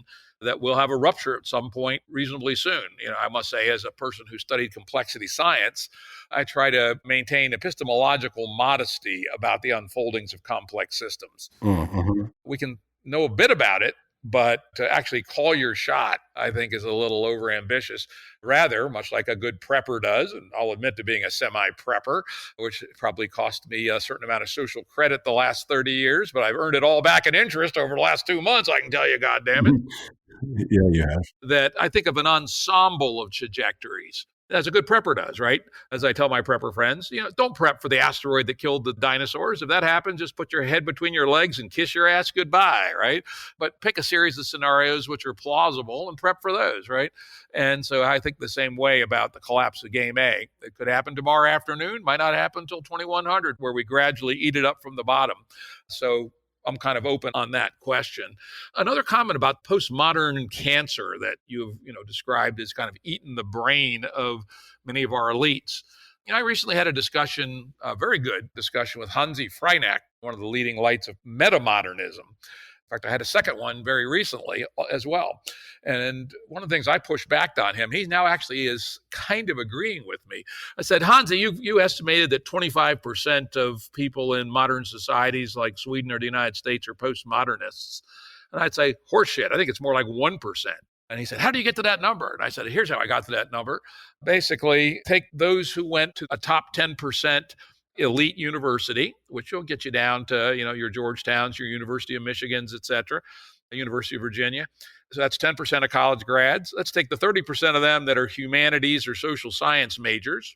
that we'll have a rupture at some point reasonably soon. I must say, as a person who studied complexity science, I try to maintain epistemological modesty about the unfoldings of complex systems. Mm-hmm. We can know a bit about it, but to actually call your shot, I think, is a little overambitious. Rather, much like a good prepper does, and I'll admit to being a semi-prepper, which probably cost me a certain amount of social credit the last 30 years, but I've earned it all back in interest over the last 2 months, I can tell you, goddammit. Yeah, you have. That I think of an ensemble of trajectories, as a good prepper does, right? As I tell my prepper friends, don't prep for the asteroid that killed the dinosaurs. If that happens, just put your head between your legs and kiss your ass goodbye, right? But pick a series of scenarios which are plausible and prep for those, right? And so I think the same way about the collapse of Game A. It could happen tomorrow afternoon, might not happen until 2100, where we gradually eat it up from the bottom. So I'm kind of open on that question. Another comment about postmodern cancer that you've described as kind of eaten the brain of many of our elites. I recently had a discussion, a very good discussion with Hansi Freinak, one of the leading lights of metamodernism. In fact, I had a second one very recently as well. And one of the things I pushed back on him, he now actually is kind of agreeing with me. I said, Hansi, you estimated that 25% of people in modern societies like Sweden or the United States are postmodernists. And I'd say, horseshit, I think it's more like 1%. And he said, how do you get to that number? And I said, here's how I got to that number. Basically, take those who went to a top 10% elite university, which will get you down to, your Georgetowns, your University of Michigans, et cetera, the University of Virginia. So that's 10% of college grads. Let's take the 30% of them that are humanities or social science majors.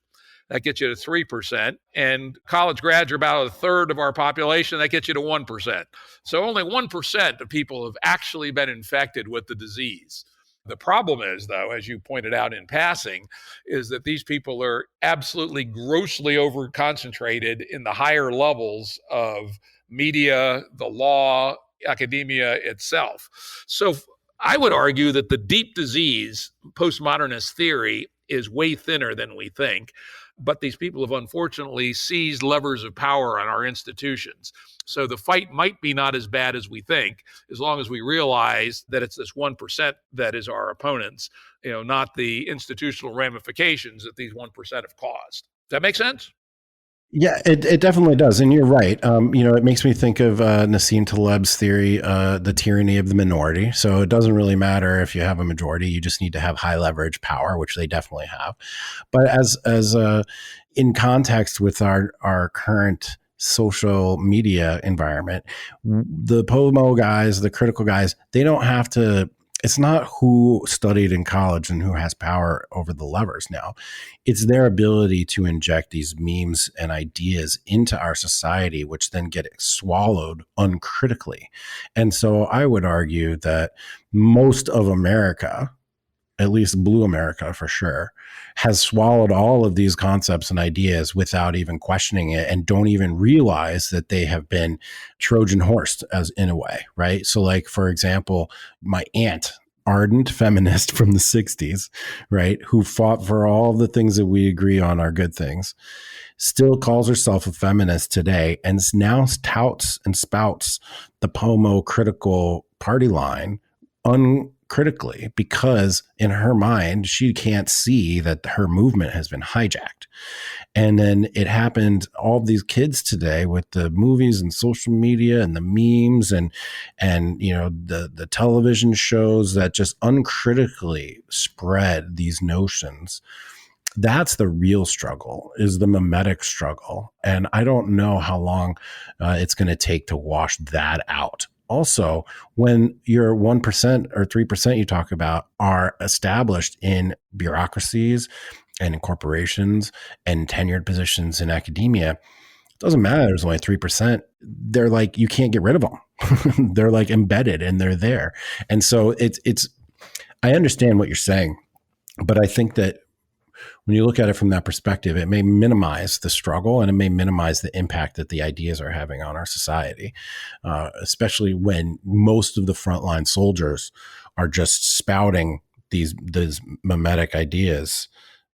That gets you to 3%. And college grads are about a third of our population. That gets you to 1%. So only 1% of people have actually been infected with the disease. The problem is, though, as you pointed out in passing, is that these people are absolutely grossly over-concentrated in the higher levels of media, the law, academia itself. So I would argue that the deep disease, postmodernist theory, is way thinner than we think. But these people have unfortunately seized levers of power on our institutions. So the fight might be not as bad as we think, as long as we realize that it's this 1% that is our opponents, not the institutional ramifications that these 1% have caused. Does that make sense? Yeah, it definitely does. And you're right. It makes me think of Nassim Taleb's theory, the tyranny of the minority. So it doesn't really matter if you have a majority, you just need to have high leverage power, which they definitely have. But as in context with our current social media environment, the POMO guys, the critical guys, they don't have to. It's not who studied in college and who has power over the levers now. It's their ability to inject these memes and ideas into our society, which then get swallowed uncritically. And so I would argue that most of America, at least blue America for sure, has swallowed all of these concepts and ideas without even questioning it and don't even realize that they have been Trojan horsed as in a way, right? So like, for example, my aunt, ardent feminist from the 60s, right, who fought for all the things that we agree on are good things, still calls herself a feminist today and now touts and spouts the POMO critical party line uncritically because in her mind, she can't see that her movement has been hijacked. And then it happened, all of these kids today with the movies and social media and the memes and the television shows that just uncritically spread these notions. That's the real struggle, is the mimetic struggle. And I don't know how long it's going to take to wash that out also when your 1% or 3% you talk about are established in bureaucracies and in corporations and tenured positions in academia, it doesn't matter. There's only 3%. They're like, you can't get rid of them. They're like embedded and they're there. And so it's, I understand what you're saying, but I think that when you look at it from that perspective, it may minimize the struggle and it may minimize the impact that the ideas are having on our society, especially when most of the frontline soldiers are just spouting these mimetic ideas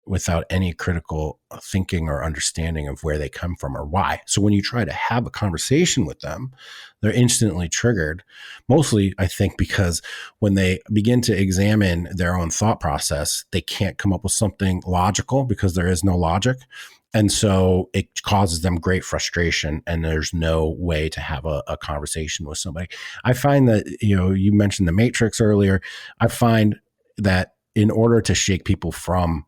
without any critical thinking or understanding of where they come from or why. So when you try to have a conversation with them, they're instantly triggered, mostly, I think, because when they begin to examine their own thought process, they can't come up with something logical because there is no logic. And so it causes them great frustration and there's no way to have a conversation with somebody. I find that, you mentioned the Matrix earlier. I find that in order to shake people from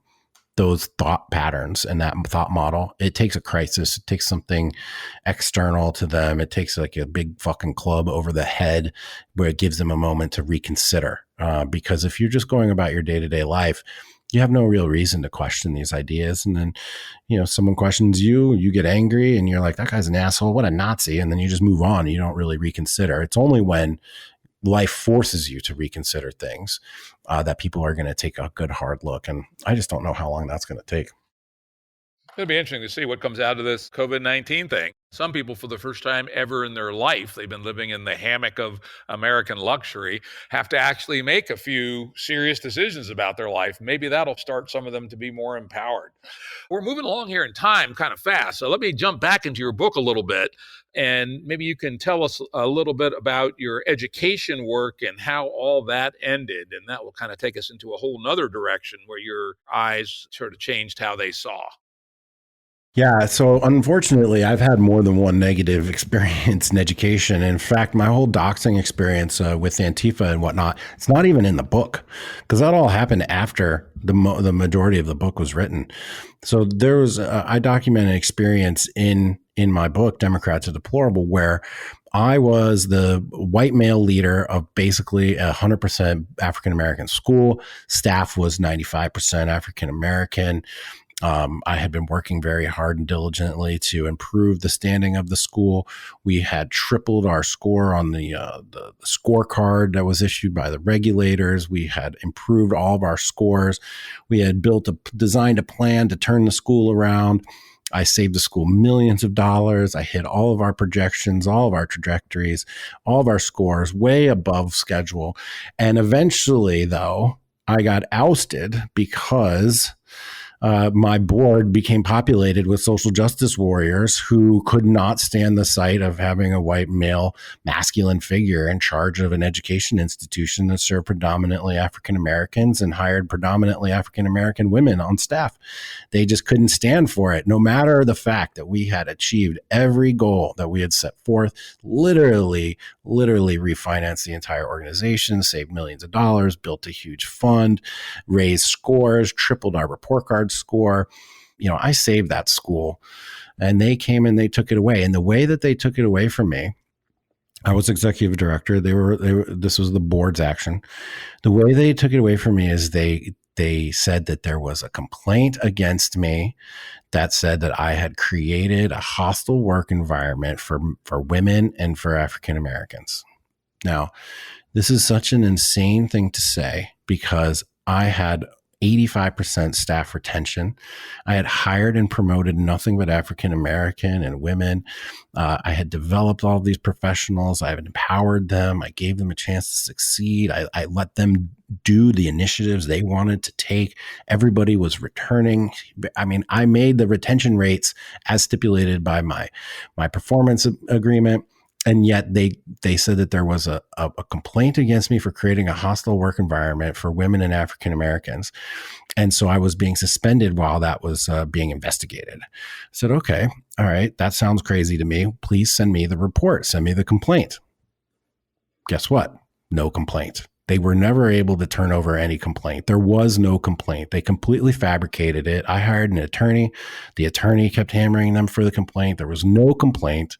those thought patterns and that thought model, it takes a crisis. It takes something external to them. It takes like a big fucking club over the head where it gives them a moment to reconsider. Because if you're just going about your day-to-day life, you have no real reason to question these ideas. And then, someone questions you, you get angry and you're like, that guy's an asshole. What a Nazi. And then you just move on. You don't really reconsider. It's only when life forces you to reconsider things that people are going to take a good hard look. And I just don't know how long that's going to take. It'll be interesting to see what comes out of this COVID-19 thing. Some people, for the first time ever in their life, they've been living in the hammock of American luxury, have to actually make a few serious decisions about their life. Maybe that'll start some of them to be more empowered. We're moving along here in time kind of fast. So let me jump back into your book a little bit. And maybe you can tell us a little bit about your education work and how all that ended. And that will kind of take us into a whole nother direction where your eyes sort of changed how they saw. Yeah. So unfortunately, I've had more than one negative experience in education. In fact, my whole doxing experience with Antifa and whatnot, it's not even in the book because that all happened after the majority of the book was written. So there was, I document an experience in my book, Democrat to Deplorable, where I was the white male leader of basically 100% African-American school. Staff was 95% African-American. I had been working very hard and diligently to improve the standing of the school. We had tripled our score on the scorecard that was issued by the regulators. We had improved all of our scores. We had designed a plan to turn the school around. I saved the school millions of dollars. I hit all of our projections, all of our trajectories, all of our scores way above schedule. And eventually, though, I got ousted because my board became populated with social justice warriors who could not stand the sight of having a white male masculine figure in charge of an education institution that served predominantly African Americans and hired predominantly African American women on staff. They just couldn't stand for it, no matter the fact that we had achieved every goal that we had set forth, literally refinanced the entire organization, saved millions of dollars, built a huge fund, raised scores, tripled our report card score. I saved that school and they came and they took it away. And the way that they took it away from me, I was executive director. This was the board's action. The way they took it away from me is they said that there was a complaint against me that said that I had created a hostile work environment for women and for African Americans. Now, this is such an insane thing to say because I had 85% staff retention. I had hired and promoted nothing but African American and women. I had developed all these professionals. I had empowered them. I gave them a chance to succeed. I let them do the initiatives they wanted to take. Everybody was returning. I mean, I made the retention rates as stipulated by my performance agreement. And yet they said that there was a complaint against me for creating a hostile work environment for women and African Americans. And so I was being suspended while that was being investigated. I said, okay, all right, that sounds crazy to me. Please send me the report. Send me the complaint. Guess what? No complaint. They were never able to turn over any complaint. There was no complaint. They completely fabricated it. I hired an attorney. The attorney kept hammering them for the complaint. There was no complaint.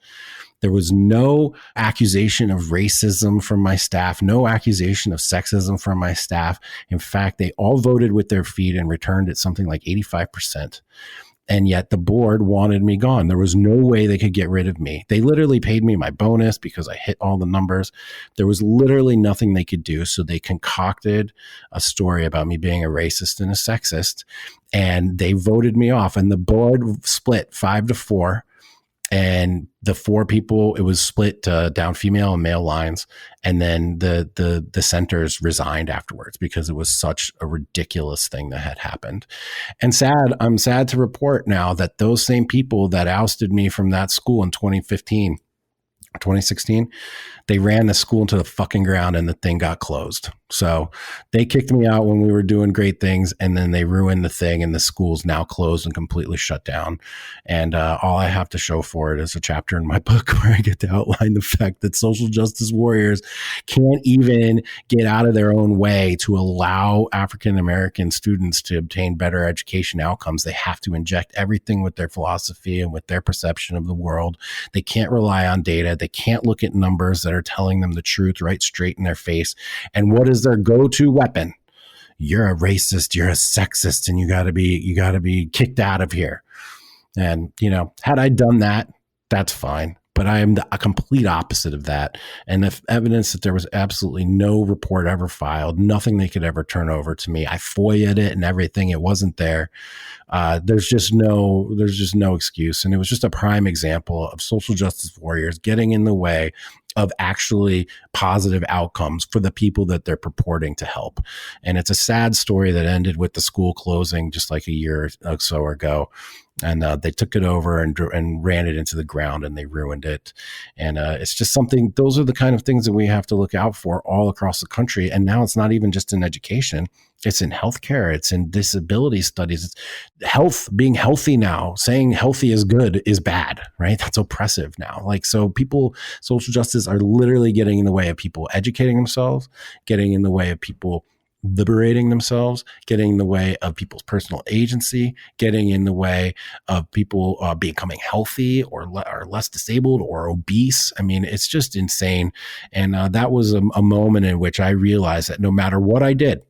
There was no accusation of racism from my staff, no accusation of sexism from my staff. In fact, they all voted with their feet and returned at something like 85%. And yet the board wanted me gone. There was no way they could get rid of me. They literally paid me my bonus because I hit all the numbers. There was literally nothing they could do. So they concocted a story about me being a racist and a sexist, and they voted me off. And the board split 5-4. And the 4 people, it was split down female and male lines. And then the dissenters resigned afterwards because it was such a ridiculous thing that had happened. And I'm sad to report now that those same people that ousted me from that school in 2015, 2016, they ran the school into the fucking ground and the thing got closed. So they kicked me out when we were doing great things, and then they ruined the thing, and the school's now closed and completely shut down. And all I have to show for it is a chapter in my book where I get to outline the fact that social justice warriors can't even get out of their own way to allow African American students to obtain better education outcomes. They have to inject everything with their philosophy and with their perception of the world. They can't rely on data. They can't look at numbers that are telling them the truth right straight in their face. And what is their go-to weapon? You're a racist, you're a sexist, and you got to be kicked out of here. And, had I done that, that's fine. But I am a complete opposite of that. And the evidence that there was absolutely no report ever filed, nothing they could ever turn over to me. I FOIA'd it and everything. It wasn't there. There's just no excuse. And it was just a prime example of social justice warriors getting in the way of actually positive outcomes for the people that they're purporting to help. And it's a sad story that ended with the school closing just like a year or so ago. And they took it over and ran it into the ground, and they ruined it. And it's just something, those are the kind of things that we have to look out for all across the country. And now it's not even just in education. It's in healthcare. It's in disability studies. It's health, being healthy now. Saying healthy is good is bad, right? That's oppressive now. So social justice are literally getting in the way of people educating themselves, getting in the way of people liberating themselves, getting in the way of people's personal agency, getting in the way of people becoming healthy or less disabled or obese. I mean, it's just insane. And that was a moment in which I realized that no matter what I did,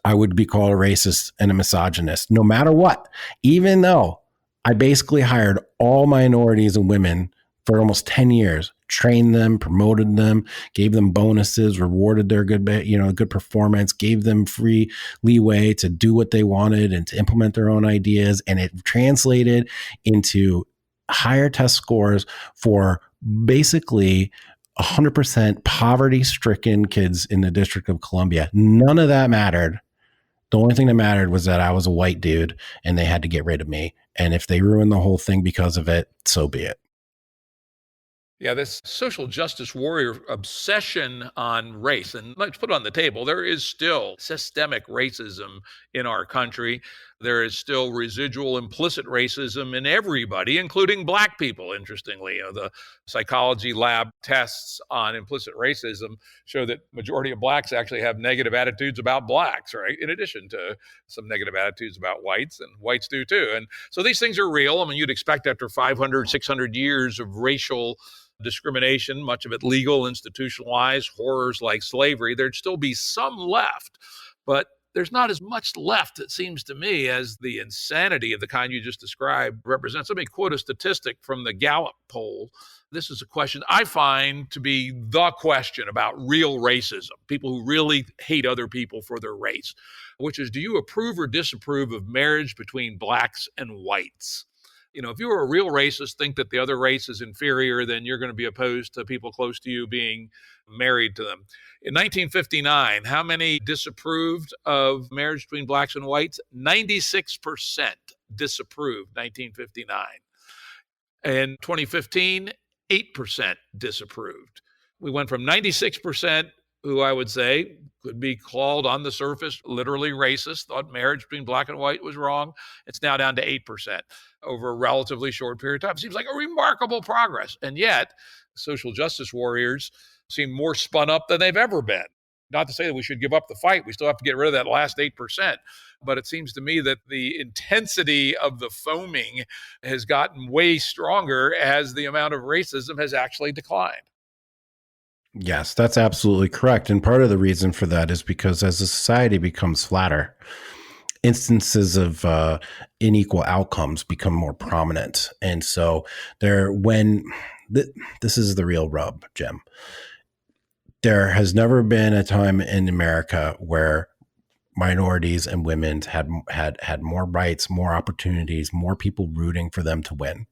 I would be called a racist and a misogynist, no matter what, even though I basically hired all minorities and women for almost 10 years, trained them, promoted them, gave them bonuses, rewarded their good performance, gave them free leeway to do what they wanted and to implement their own ideas. And it translated into higher test scores for basically 100% poverty-stricken kids in the District of Columbia. None of that mattered. The only thing that mattered was that I was a white dude and they had to get rid of me. And if they ruined the whole thing because of it, so be it. Yeah, this social justice warrior obsession on race, and let's put it on the table, there is still systemic racism in our country. There is still residual implicit racism in everybody, including Black people, interestingly. The psychology lab tests on implicit racism show that majority of Blacks actually have negative attitudes about Blacks, right? In addition to some negative attitudes about whites, and whites do too. And so these things are real. I mean, you'd expect after 500, 600 years of racial discrimination, much of it legal, institutionalized, horrors like slavery, there'd still be some left. But there's not as much left, it seems to me, as the insanity of the kind you just described represents. Let me quote a statistic from the Gallup poll. This is a question I find to be the question about real racism, people who really hate other people for their race, which is, do you approve or disapprove of marriage between Blacks and whites? If you're a real racist, think that the other race is inferior, then you're going to be opposed to people close to you being married to them. In 1959, how many disapproved of marriage between Blacks and whites? 96% disapproved, 1959. In 2015, 8% disapproved. We went from 96%, who I would say could be called on the surface literally racist, thought marriage between Black and white was wrong. It's now down to 8% over a relatively short period of time. Seems like a remarkable progress. And yet, social justice warriors seem more spun up than they've ever been. Not to say that we should give up the fight. We still have to get rid of that last 8%. But it seems to me that the intensity of the foaming has gotten way stronger as the amount of racism has actually declined. Yes, that's absolutely correct. And part of the reason for that is because as a society becomes flatter, instances of unequal outcomes become more prominent. And so this is the real rub, Jim. There has never been a time in America where minorities and women had more rights, more opportunities, more people rooting for them to win.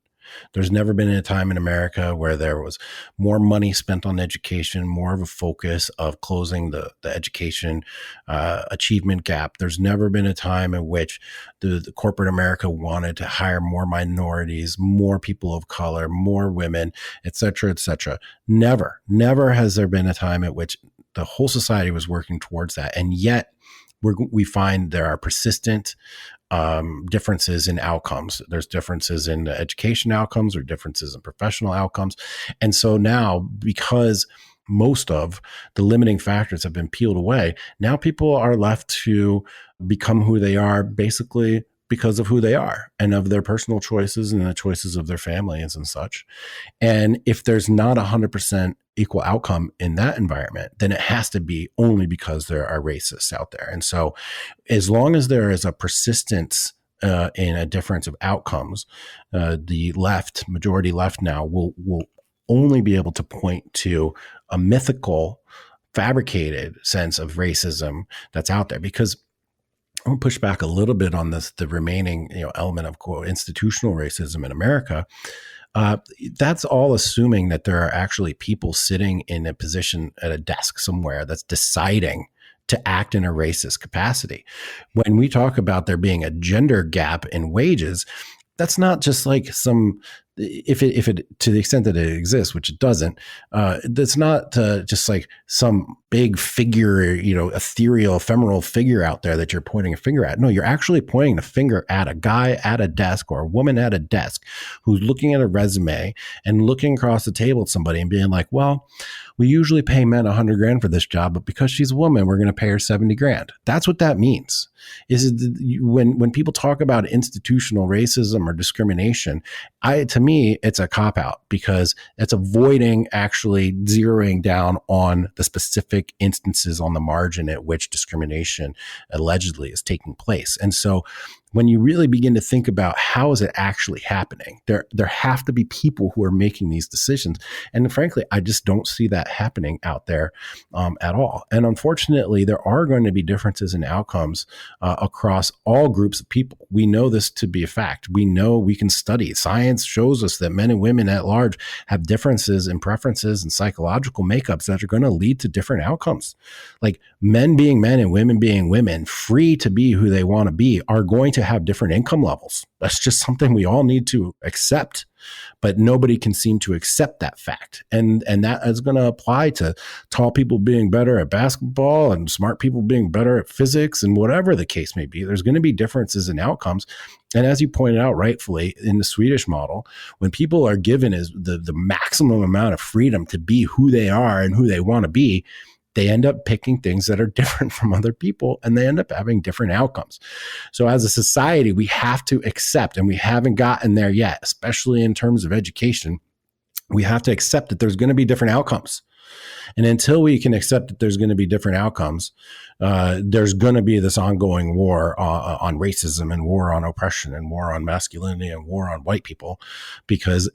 There's never been a time in America where there was more money spent on education, more of a focus of closing the education achievement gap. There's never been a time in which the corporate America wanted to hire more minorities, more people of color, more women, et cetera, et cetera. Never has there been a time at which the whole society was working towards that. And yet we find there are persistent differences in outcomes. There's differences in the education outcomes or differences in professional outcomes. And so now, because most of the limiting factors have been peeled away, now people are left to become who they are basically because of who they are and of their personal choices and the choices of their families and such. And if there's not 100% equal outcome in that environment, then it has to be only because there are racists out there. And so as long as there is a persistence in a difference of outcomes, the majority left now will only be able to point to a mythical, fabricated sense of racism that's out there. Because I'm going to push back a little bit on the remaining element of quote institutional racism in America. That's all assuming that there are actually people sitting in a position at a desk somewhere that's deciding to act in a racist capacity. When we talk about there being a gender gap in wages, that's not just like if it to the extent that it exists, which it doesn't, that's not just like some big figure, ethereal, ephemeral figure out there that you're pointing a finger at. No, you're actually pointing a finger at a guy at a desk or a woman at a desk who's looking at a resume and looking across the table at somebody and being like, well, we usually pay men $100,000 for this job, but because she's a woman, we're going to pay her $70,000. That's what that means. When people talk about institutional racism or discrimination, to me, it's a cop-out because it's avoiding actually zeroing down on the specific instances on the margin at which discrimination allegedly is taking place. And so when you really begin to think about how is it actually happening, there have to be people who are making these decisions. And frankly, I just don't see that happening out there at all. And unfortunately, there are going to be differences in outcomes across all groups of people. We know this to be a fact. We know we can study. Science shows us that men and women at large have differences in preferences and psychological makeups that are going to lead to different outcomes. Like men being men and women being women, free to be who they want to be, are going to have different income levels. That's just something we all need to accept, but nobody can seem to accept that fact. And that is going to apply to tall people being better at basketball and smart people being better at physics and whatever the case may be. There's going to be differences in outcomes. And as you pointed out rightfully in the Swedish model, when people are given the maximum amount of freedom to be who they are and who they want to be, they end up picking things that are different from other people, and they end up having different outcomes. So as a society, we have to accept, and we haven't gotten there yet, especially in terms of education, we have to accept that there's going to be different outcomes. And until we can accept that there's going to be different outcomes, there's going to be this ongoing war on racism and war on oppression and war on masculinity and war on white people, because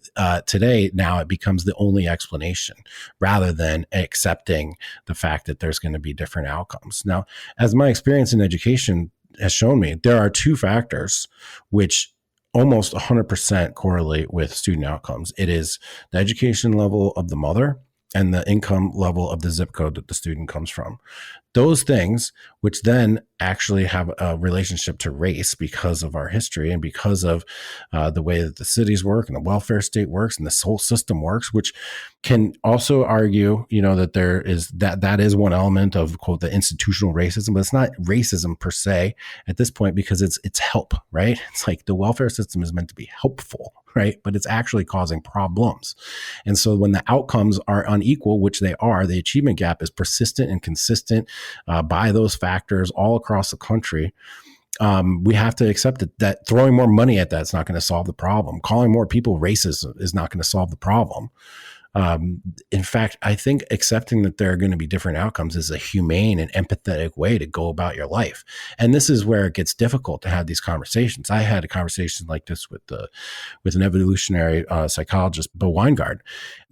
today now it becomes the only explanation rather than accepting the fact that there's going to be different outcomes. Now, as my experience in education has shown me, there are two factors which almost 100% correlate with student outcomes. It is the education level of the mother and the income level of the zip code that the student comes from. Those things, which then actually have a relationship to race because of our history and because of the way that the cities work and the welfare state works and this whole system works, which can also argue, that there is that is one element of, quote, the institutional racism, but it's not racism per se at this point because it's help, right? It's like the welfare system is meant to be helpful, right? But it's actually causing problems. And so when the outcomes are unequal, which they are, the achievement gap is persistent and consistent by those factors all across the country. We have to accept that throwing more money at that's not going to solve the problem. Calling more people racist is not going to solve the problem. In fact, I think accepting that there are going to be different outcomes is a humane and empathetic way to go about your life. And this is where it gets difficult to have these conversations. I had a conversation like this with an evolutionary psychologist, Bo Weingard,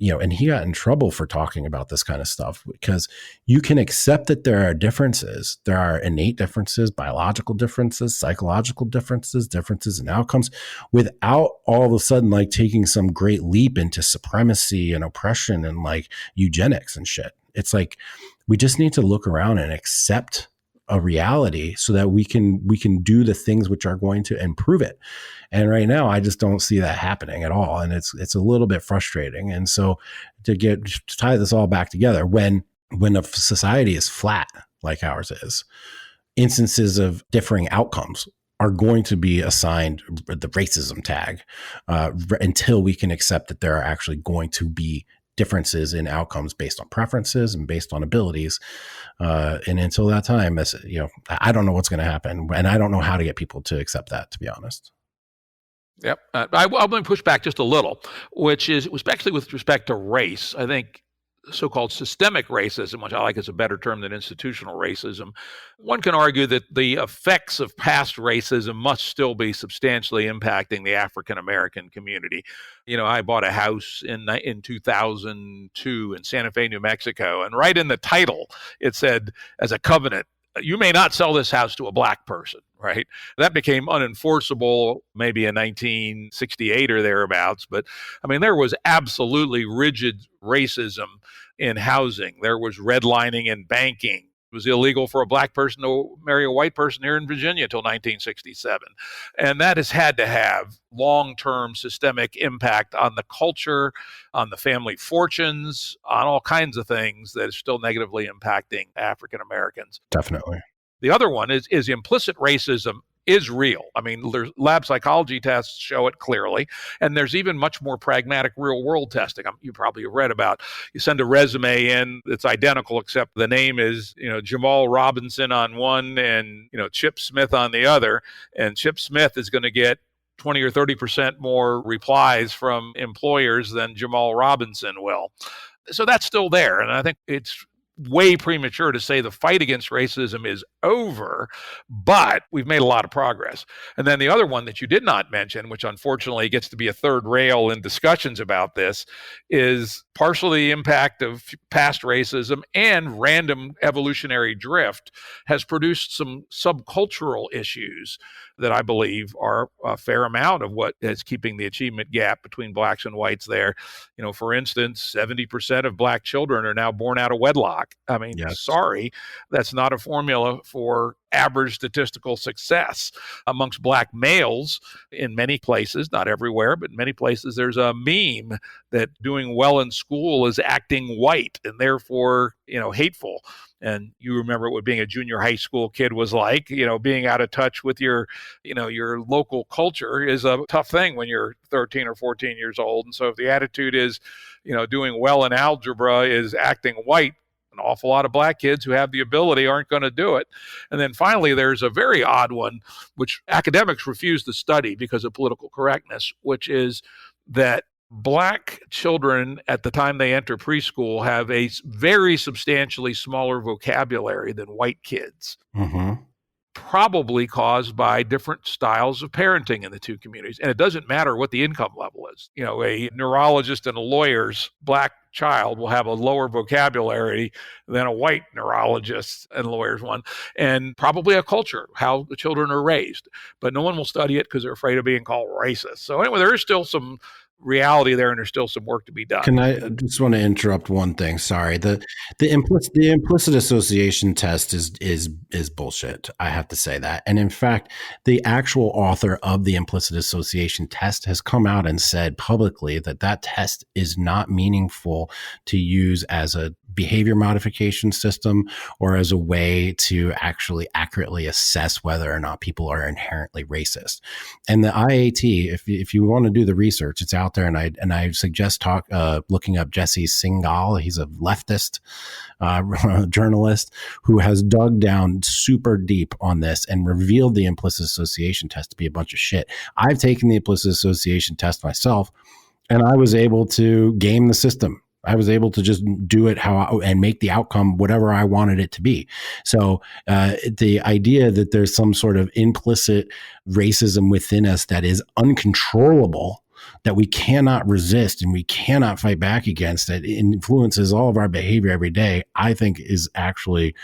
and he got in trouble for talking about this kind of stuff because you can accept that there are differences. There are innate differences, biological differences, psychological differences, differences in outcomes, without all of a sudden like taking some great leap into supremacy and oppression and like eugenics and shit. It's like we just need to look around and accept a reality so that we can do the things which are going to improve it. And right now I just don't see that happening at all, and it's a little bit frustrating. And so to tie this all back together, when a society is flat like ours is, instances of differing outcomes are going to be assigned the racism tag until we can accept that there are actually going to be differences in outcomes based on preferences and based on abilities. And until that time, I don't know what's going to happen, and I don't know how to get people to accept that, to be honest. Yep. I'm going to push back just a little, which is especially with respect to race. I think so-called systemic racism, which I like as a better term than institutional racism, one can argue that the effects of past racism must still be substantially impacting the African-American community. I bought a house in 2002 in Santa Fe, New Mexico, and right in the title, it said, as a covenant, you may not sell this house to a black person, right? That became unenforceable maybe in 1968 or thereabouts. But I mean, there was absolutely rigid racism in housing. There was redlining in banking. It was illegal for a black person to marry a white person here in Virginia until 1967. And that has had to have long-term systemic impact on the culture, on the family fortunes, on all kinds of things that is still negatively impacting African Americans. Definitely. The other one is implicit racism is real. I mean, there's lab psychology tests show it clearly, and there's even much more pragmatic real-world testing. You probably have read about, you send a resume in, it's identical except the name is, Jamal Robinson on one and, Chip Smith on the other, and Chip Smith is going to get 20 or 30% more replies from employers than Jamal Robinson will. So that's still there, and I think it's way premature to say the fight against racism is over, but we've made a lot of progress. And then the other one that you did not mention, which unfortunately gets to be a third rail in discussions about this, is partially the impact of past racism and random evolutionary drift has produced some subcultural issues that I believe are a fair amount of what is keeping the achievement gap between blacks and whites there. For instance, 70% of black children are now born out of wedlock. I mean, yes. Sorry, that's not a formula for average statistical success. Amongst black males in many places, not everywhere, but in many places, there's a meme that doing well in school is acting white and therefore, hateful. And you remember what being a junior high school kid was like, being out of touch with your local culture is a tough thing when you're 13 or 14 years old. And so if the attitude is, doing well in algebra is acting white, an awful lot of black kids who have the ability aren't going to do it. And then finally, there's a very odd one, which academics refuse to study because of political correctness, which is that black children at the time they enter preschool have a very substantially smaller vocabulary than white kids. Mm-hmm. Probably caused by different styles of parenting in the two communities. And it doesn't matter what the income level is. A neurologist and a lawyer's black child will have a lower vocabulary than a white neurologist and lawyer's one, and probably a culture, how the children are raised. But no one will study it because they're afraid of being called racist. So anyway, there is still some reality there, and there's still some work to be done. Can I just want to interrupt one thing? Sorry. The implicit association test is bullshit. I have to say that. And in fact, the actual author of the implicit association test has come out and said publicly that that test is not meaningful to use as a behavior modification system or as a way to actually accurately assess whether or not people are inherently racist. And the IAT, if you want to do the research, it's out there, and I suggest looking up Jesse Singal. He's a leftist journalist who has dug down super deep on this and revealed the implicit association test to be a bunch of shit. I've taken the implicit association test myself, and I was able to game the system. I was able to just do it and make the outcome whatever I wanted it to be. So the idea that there's some sort of implicit racism within us that is uncontrollable, that we cannot resist and we cannot fight back against, that influences all of our behavior every day, I think is actually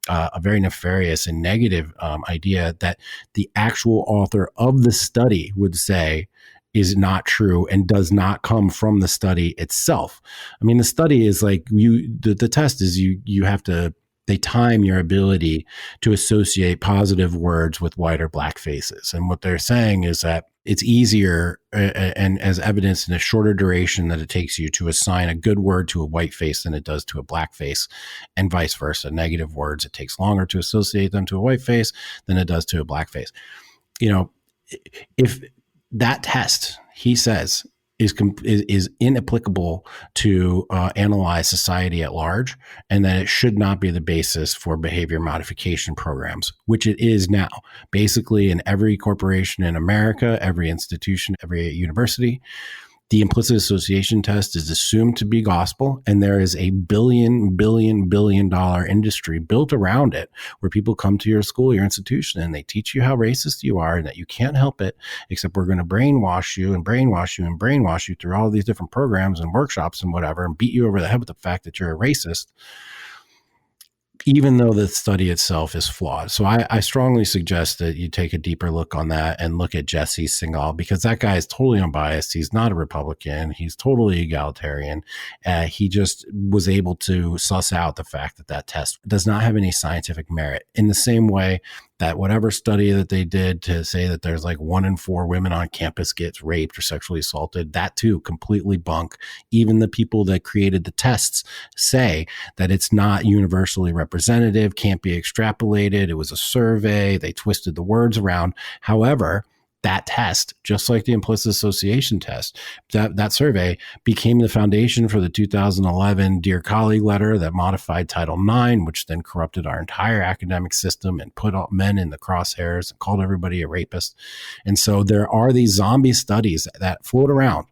a very nefarious and negative idea that the actual author of the study would say is not true and does not come from the study itself. I mean, the study is like the test is you have to, they time your ability to associate positive words with white or black faces. And what they're saying is that it's easier and as evidenced in a shorter duration that it takes you to assign a good word to a white face than it does to a black face, and vice versa. Negative words, it takes longer to associate them to a white face than it does to a black face. You know, if that test, he says, is inapplicable to analyze society at large, and that it should not be the basis for behavior modification programs, which it is now. Basically, in every corporation in America, every institution, every university, the implicit association test is assumed to be gospel, and there is a billion dollar industry built around it where people come to your school, your institution, and they teach you how racist you are and that you can't help it, except we're going to brainwash you and brainwash you and brainwash you through all these different programs and workshops and whatever, and beat you over the head with the fact that you're a racist, even though the study itself is flawed. So I strongly suggest that you take a deeper look on that and look at Jesse Singal, because that guy is totally unbiased. He's not a Republican. He's totally egalitarian. He just was able to suss out the fact that that test does not have any scientific merit, in the same way that whatever study that they did to say that there's like 1 in 4 women on campus gets raped or sexually assaulted, that too completely bunk. Even the people that created the tests say that it's not universally representative, can't be extrapolated. It was a survey. They twisted the words around. However, that test, just like the implicit association test, that survey became the foundation for the 2011 Dear Colleague letter that modified Title IX, which then corrupted our entire academic system and put all men in the crosshairs and called everybody a rapist. And so there are these zombie studies that float around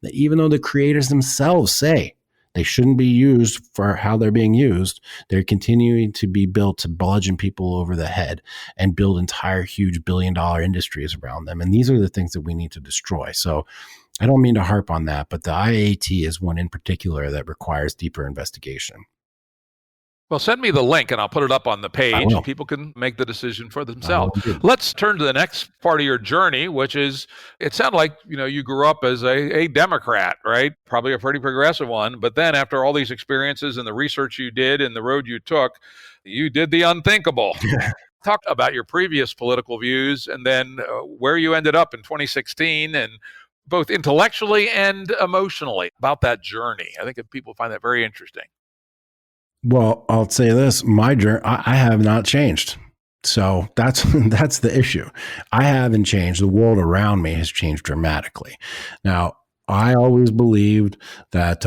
that, even though the creators themselves say they shouldn't be used for how they're being used, they're continuing to be built to bludgeon people over the head and build entire huge billion-dollar industries around them. And these are the things that we need to destroy. So I don't mean to harp on that, but the IAT is one in particular that requires deeper investigation. Well, send me the link and I'll put it up on the page. People can make the decision for themselves. Let's turn to the next part of your journey, which is, it sounded like, you grew up as a Democrat, right? Probably a pretty progressive one. But then after all these experiences and the research you did and the road you took, you did the unthinkable. Talk about your previous political views and then where you ended up in 2016, and both intellectually and emotionally about that journey. I think that people find that very interesting. Well, I'll say this, my journey, I have not changed. So that's the issue. I haven't changed. The world around me has changed dramatically. Now, I always believed that,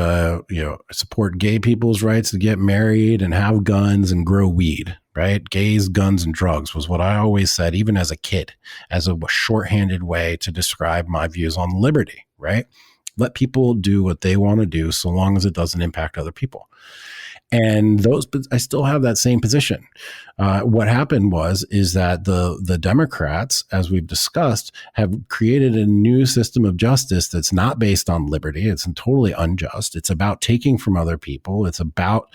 support gay people's rights to get married and have guns and grow weed, right? Gays, guns, and drugs was what I always said, even as a kid, as a shorthanded way to describe my views on liberty, right? Let people do what they want to do so long as it doesn't impact other people. And I still have that same position. What happened is that the Democrats, as we've discussed, have created a new system of justice that's not based on liberty. It's totally unjust. It's about taking from other people. It's about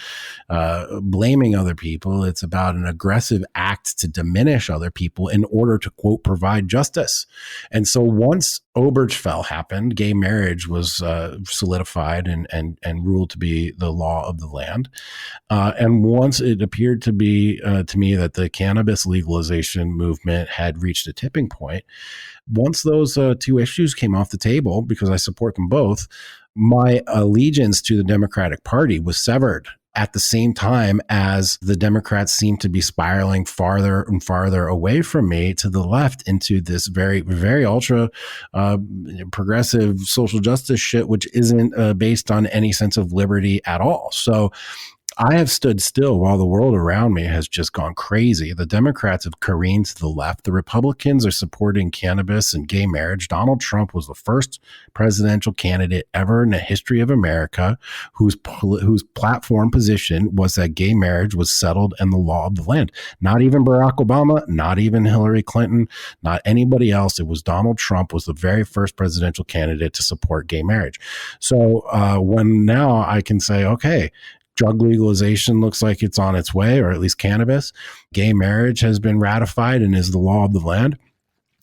blaming other people. It's about an aggressive act to diminish other people in order to, quote, provide justice. And so once Obergefell happened, gay marriage was solidified and ruled to be the law of the land. And once it appeared to be to me that the cannabis legalization movement had reached a tipping point, once those two issues came off the table, because I support them both, my allegiance to the Democratic Party was severed at the same time as the Democrats seemed to be spiraling farther and farther away from me to the left into this very, very ultra progressive social justice shit, which isn't based on any sense of liberty at all. So I have stood still while the world around me has just gone crazy. The Democrats have careened to the left. The Republicans are supporting cannabis and gay marriage. Donald Trump was the first presidential candidate ever in the history of America whose platform position was that gay marriage was settled and the law of the land. Not even Barack Obama, not even Hillary Clinton, not anybody else. It was Donald Trump was the very first presidential candidate to support gay marriage. So when now I can say, okay, drug legalization looks like it's on its way, or at least cannabis. Gay marriage has been ratified and is the law of the land.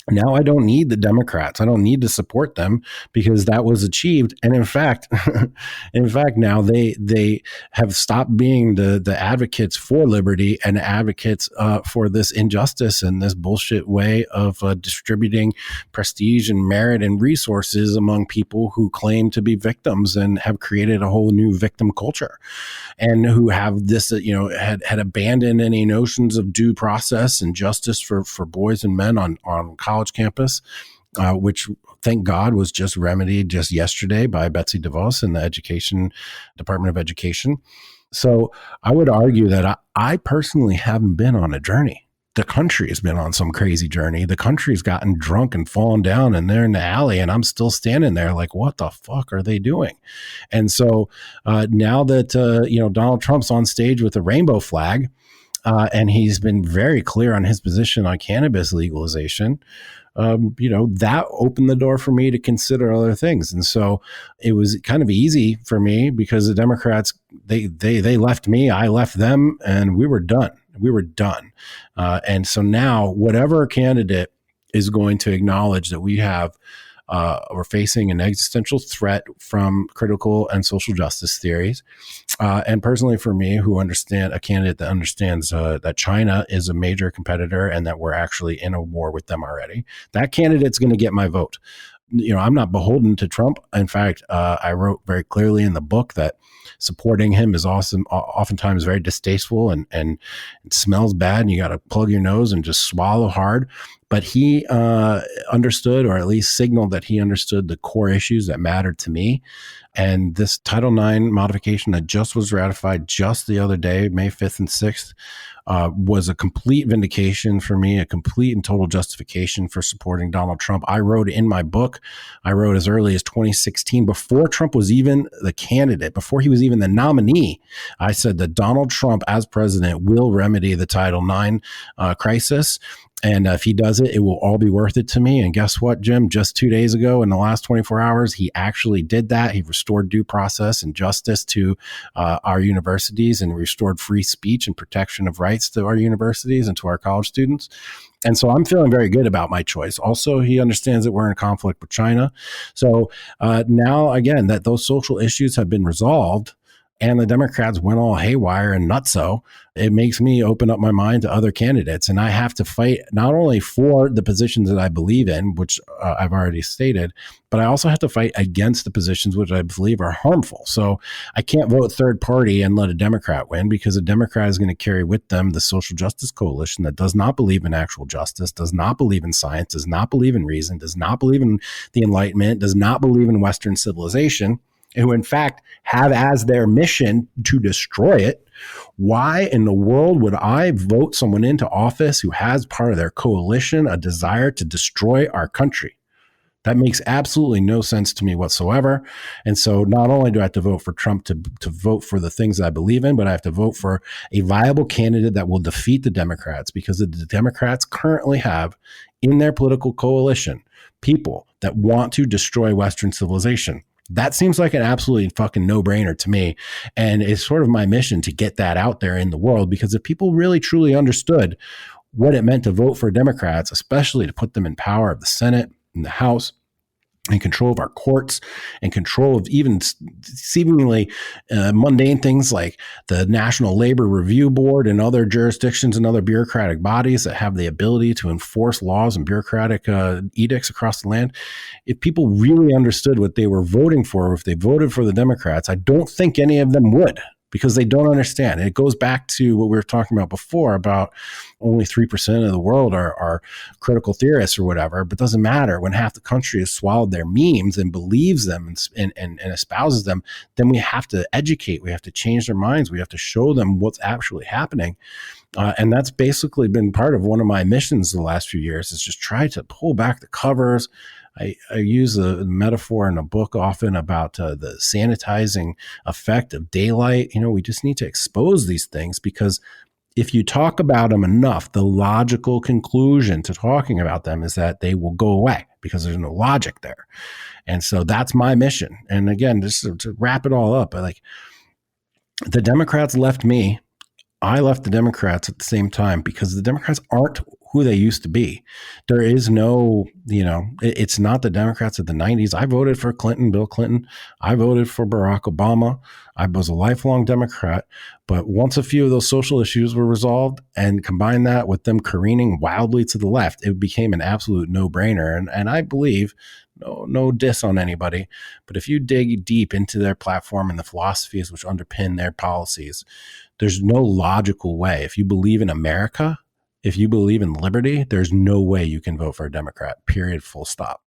Now I don't need the Democrats. I don't need to support them because that was achieved. And in fact, now they have stopped being the advocates for liberty and advocates for this injustice and this bullshit way of distributing prestige and merit and resources among people who claim to be victims and have created a whole new victim culture, and who have this, had abandoned any notions of due process and justice for boys and men on college campus, which thank God was just remedied just yesterday by Betsy DeVos in the Department of Education. So I would argue that I personally haven't been on a journey. The country has been on some crazy journey. The country's gotten drunk and fallen down and they're in the alley, and I'm still standing there like, what the fuck are they doing? And so now that, Donald Trump's on stage with a rainbow flag, and he's been very clear on his position on cannabis legalization, that opened the door for me to consider other things. And so it was kind of easy for me because the Democrats, they left me, I left them, and we were done. And so now whatever candidate is going to acknowledge that we're facing an existential threat from critical and social justice theories. And personally for me, a candidate that understands that China is a major competitor and that we're actually in a war with them already, that candidate's going to get my vote. I'm not beholden to Trump. In fact, I wrote very clearly in the book that supporting him is oftentimes very distasteful and it smells bad, and you got to plug your nose and just swallow hard. But he understood, or at least signaled that he understood the core issues that mattered to me. And this Title IX modification that just was ratified just the other day, May 5th and 6th, was a complete vindication for me, a complete and total justification for supporting Donald Trump. I wrote in my book, as early as 2016, before Trump was even the candidate, before he was even the nominee, I said that Donald Trump as president will remedy the Title IX crisis. And if he does it, it will all be worth it to me. And guess what, Jim? Just 2 days ago, in the last 24 hours, he actually did that. He restored due process and justice to our universities, and restored free speech and protection of rights to our universities and to our college students. And so I'm feeling very good about my choice. Also, he understands that we're in conflict with China. So now, again, that those social issues have been resolved, and the Democrats went all haywire and nutso, it makes me open up my mind to other candidates. And I have to fight not only for the positions that I believe in, which I've already stated, but I also have to fight against the positions which I believe are harmful. So I can't vote third party and let a Democrat win, because a Democrat is going to carry with them the social justice coalition that does not believe in actual justice, does not believe in science, does not believe in reason, does not believe in the Enlightenment, does not believe in Western civilization, who in fact have as their mission to destroy it. Why in the world would I vote someone into office who has part of their coalition a desire to destroy our country? That makes absolutely no sense to me whatsoever. And so not only do I have to vote for Trump to vote for the things I believe in, but I have to vote for a viable candidate that will defeat the Democrats, because the Democrats currently have in their political coalition people that want to destroy Western civilization. That seems like an absolutely fucking no-brainer to me. And it's sort of my mission to get that out there in the world, because if people really truly understood what it meant to vote for Democrats, especially to put them in power of the Senate and the House, and control of our courts, and control of even seemingly mundane things like the National Labor Review Board and other jurisdictions and other bureaucratic bodies that have the ability to enforce laws and bureaucratic edicts across the land. If people really understood what they were voting for, if they voted for the Democrats, I don't think any of them would, because they don't understand. And it goes back to what we were talking about before about only 3% of the world are critical theorists or whatever, but it doesn't matter. When half the country has swallowed their memes and believes them and espouses them, then we have to educate. We have to change their minds. We have to show them what's actually happening. And that's basically been part of one of my missions the last few years, is just try to pull back the covers. I use a metaphor in a book often about the sanitizing effect of daylight. We just need to expose these things, because if you talk about them enough, the logical conclusion to talking about them is that they will go away, because there's no logic there. And so that's my mission. And again, just to wrap it all up, the Democrats left me. I left the Democrats at the same time, because the Democrats aren't who they used to be. There is no, it's not the Democrats of the 90s. I voted for Bill Clinton. I voted for Barack Obama. I was a lifelong Democrat. But once a few of those social issues were resolved, and combine that with them careening wildly to the left, it became an absolute no-brainer. And I believe, no diss on anybody, but if you dig deep into their platform and the philosophies which underpin their policies, there's no logical way. If you believe in America, if you believe in liberty, there's no way you can vote for a Democrat, period, full stop.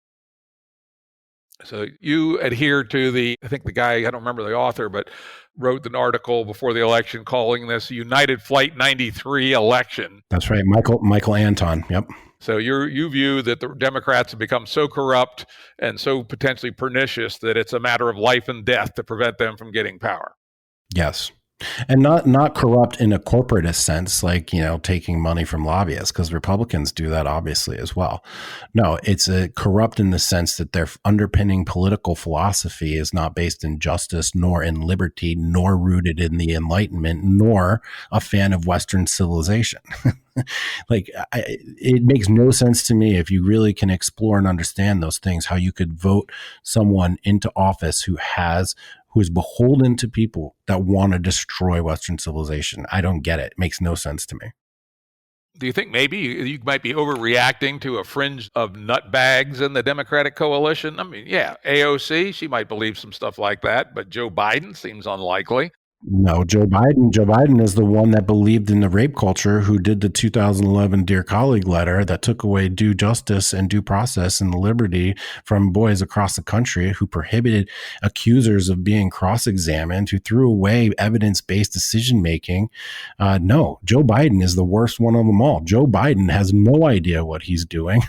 So you adhere to I think the guy, I don't remember the author, but wrote an article before the election calling this United Flight 93 election. That's right. Michael Anton. Yep. So you view that the Democrats have become so corrupt and so potentially pernicious that it's a matter of life and death to prevent them from getting power. Yes. And not corrupt in a corporatist sense, like, taking money from lobbyists, because Republicans do that obviously as well. No, it's a corrupt in the sense that their underpinning political philosophy is not based in justice, nor in liberty, nor rooted in the Enlightenment, nor a fan of Western civilization. It makes no sense to me, if you really can explore and understand those things, how you could vote someone into office who is beholden to people that want to destroy Western civilization. I don't get it. It makes no sense to me. Do you think maybe you might be overreacting to a fringe of nutbags in the Democratic coalition? I mean, yeah, AOC, she might believe some stuff like that, but Joe Biden seems unlikely. No, Joe Biden is the one that believed in the rape culture, who did the 2011 Dear Colleague letter that took away due justice and due process and liberty from boys across the country, who prohibited accusers of being cross-examined, who threw away evidence-based decision-making. No, Joe Biden is the worst one of them all. Joe Biden has no idea what he's doing.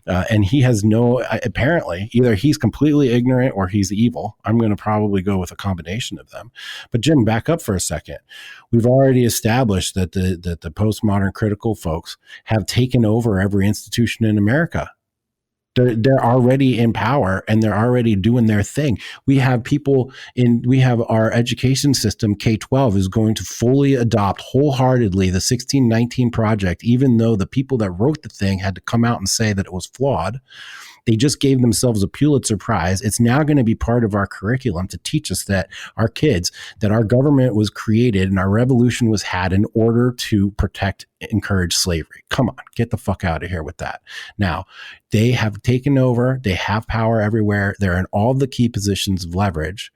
And he has apparently, either he's completely ignorant or he's evil. I'm going to probably go with a combination of them. But Jim, back up for a second. We've already established that the postmodern critical folks have taken over every institution in America. They're already in power, and they're already doing their thing. We have our education system, K-12, is going to fully adopt wholeheartedly the 1619 Project, even though the people that wrote the thing had to come out and say that it was flawed. They just gave themselves a Pulitzer Prize. It's now going to be part of our curriculum to teach us that our kids, that our government was created and our revolution was had in order to protect, encourage slavery. Come on, get the fuck out of here with that. Now, they have taken over. They have power everywhere. They're in all the key positions of leverage.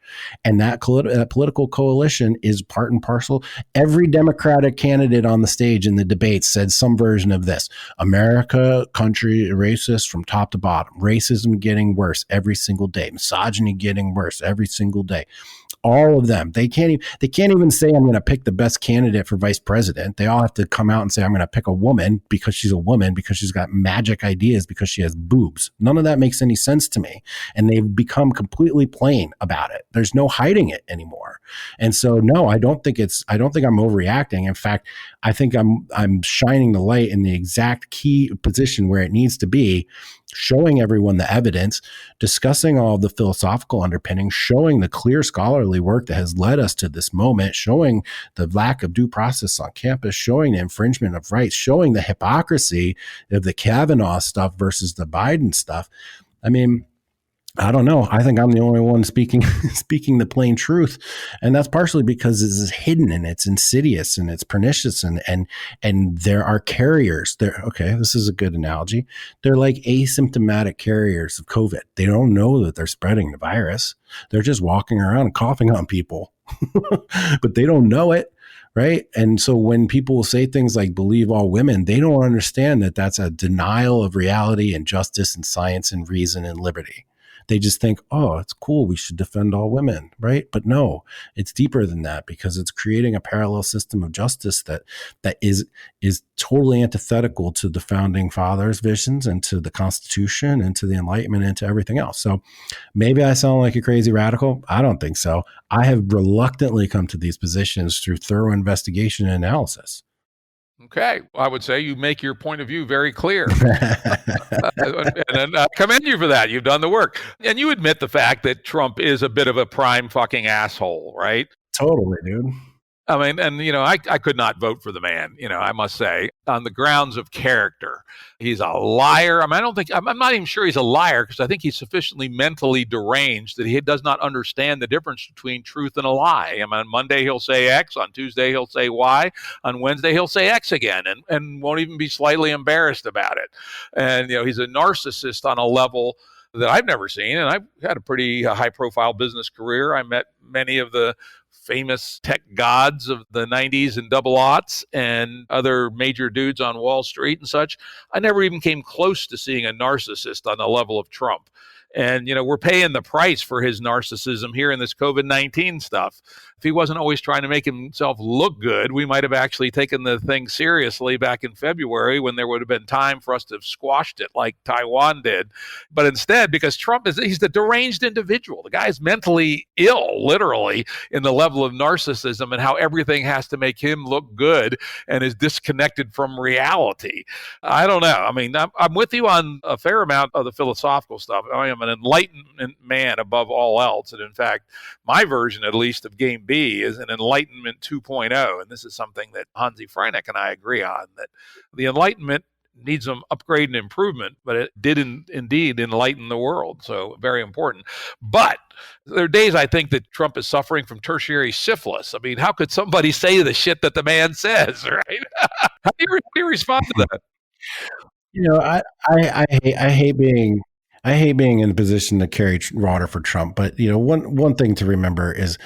And that political coalition is part and parcel. Every Democratic candidate on the stage in the debates said some version of this: America, country, racist from top to bottom. racism getting worse every single day, misogyny getting worse every single day. All of them. They can't even say I'm going to pick the best candidate for vice president. They all have to come out and say I'm going to pick a woman because she's a woman, because she's got magic ideas, because she has boobs. None of that makes any sense to me. And they've become completely plain about it. There's no hiding it anymore. And so, no, I don't think I'm overreacting. In fact, I think I'm shining the light in the exact key position where it needs to be, showing everyone the evidence, discussing all the philosophical underpinnings, showing the clear scholarly work that has led us to this moment, showing the lack of due process on campus, showing the infringement of rights, showing the hypocrisy of the Kavanaugh stuff versus the Biden stuff. I mean, I don't know. I think I'm the only one speaking the plain truth. And that's partially because this is hidden and it's insidious and it's pernicious and there are carriers there. Okay, this is a good analogy. They're like asymptomatic carriers of COVID. They don't know that they're spreading the virus. They're just walking around and coughing on people, but they don't know it. Right. And so when people say things like believe all women, they don't understand that that's a denial of reality and justice and science and reason and liberty. They just think, oh, it's cool, we should defend all women, right? But no, it's deeper than that, because it's creating a parallel system of justice that is totally antithetical to the founding fathers' visions and to the Constitution and to the Enlightenment and to everything else. So maybe I sound like a crazy radical. I don't think so. I have reluctantly come to these positions through thorough investigation and analysis. Okay. Well, I would say you make your point of view very clear. And I commend you for that. You've done the work. And you admit the fact that Trump is a bit of a prime fucking asshole, right? Totally, dude. I mean, and, I could not vote for the man, I must say, on the grounds of character. He's a liar. I mean, I'm not even sure he's a liar, because I think he's sufficiently mentally deranged that he does not understand the difference between truth and a lie. I mean, on Monday, he'll say X. On Tuesday, he'll say Y. On Wednesday, he'll say X again and won't even be slightly embarrassed about it. And, he's a narcissist on a level that I've never seen. And I've had a pretty high-profile business career. I met many of the famous tech gods of the 90s and double aughts and other major dudes on Wall Street and such. I never even came close to seeing a narcissist on the level of Trump. And, we're paying the price for his narcissism here in this COVID-19 stuff. If he wasn't always trying to make himself look good, we might have actually taken the thing seriously back in February, when there would have been time for us to have squashed it like Taiwan did. But instead, because he's the deranged individual. The guy is mentally ill, literally, in the level of narcissism and how everything has to make him look good and is disconnected from reality. I don't know. I mean, I'm with you on a fair amount of the philosophical stuff. I am an enlightenment man above all else. And in fact, my version, at least, of Gameb is an Enlightenment 2.0. And this is something that Hansi Freilich and I agree on, that the Enlightenment needs some upgrade and improvement, but it did indeed enlighten the world. So very important. But there are days I think that Trump is suffering from tertiary syphilis. I mean, how could somebody say the shit that the man says, right? How do you respond to that? I hate being in a position to carry water for Trump. But, one thing to remember is,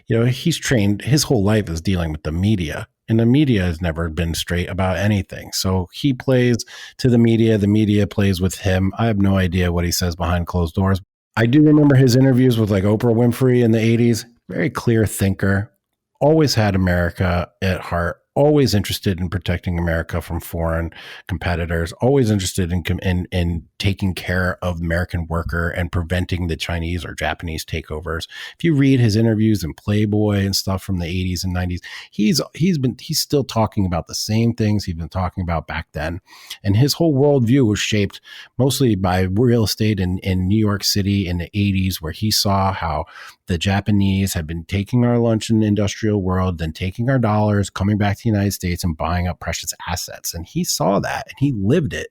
he's trained his whole life is dealing with the media, and the media has never been straight about anything. So he plays to the media plays with him. I have no idea what he says behind closed doors. I do remember his interviews with like Oprah Winfrey in the 80s. Very clear thinker, always had America at heart, always interested in protecting America from foreign competitors, always interested in taking care of the American worker and preventing the Chinese or Japanese takeovers. If you read his interviews in Playboy and stuff from the 80s and 90s, he's still talking about the same things he'd been talking about back then. And his whole worldview was shaped mostly by real estate in New York City in the 80s, where he saw how the Japanese had been taking our lunch in the industrial world, then taking our dollars, coming back to the United States and buying up precious assets. And he saw that and he lived it.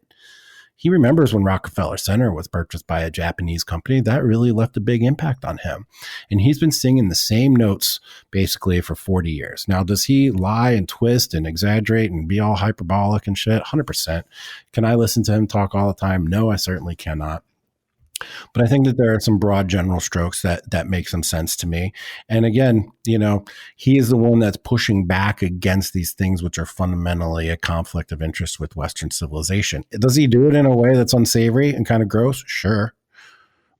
He remembers when Rockefeller Center was purchased by a Japanese company. That really left a big impact on him. And he's been singing the same notes basically for 40 years. Now, does he lie and twist and exaggerate and be all hyperbolic and shit? 100%. Can I listen to him talk all the time? No, I certainly cannot. But I think that there are some broad general strokes that make some sense to me. And again, he is the one that's pushing back against these things which are fundamentally a conflict of interest with Western civilization. Does he do it in a way that's unsavory and kind of gross? Sure.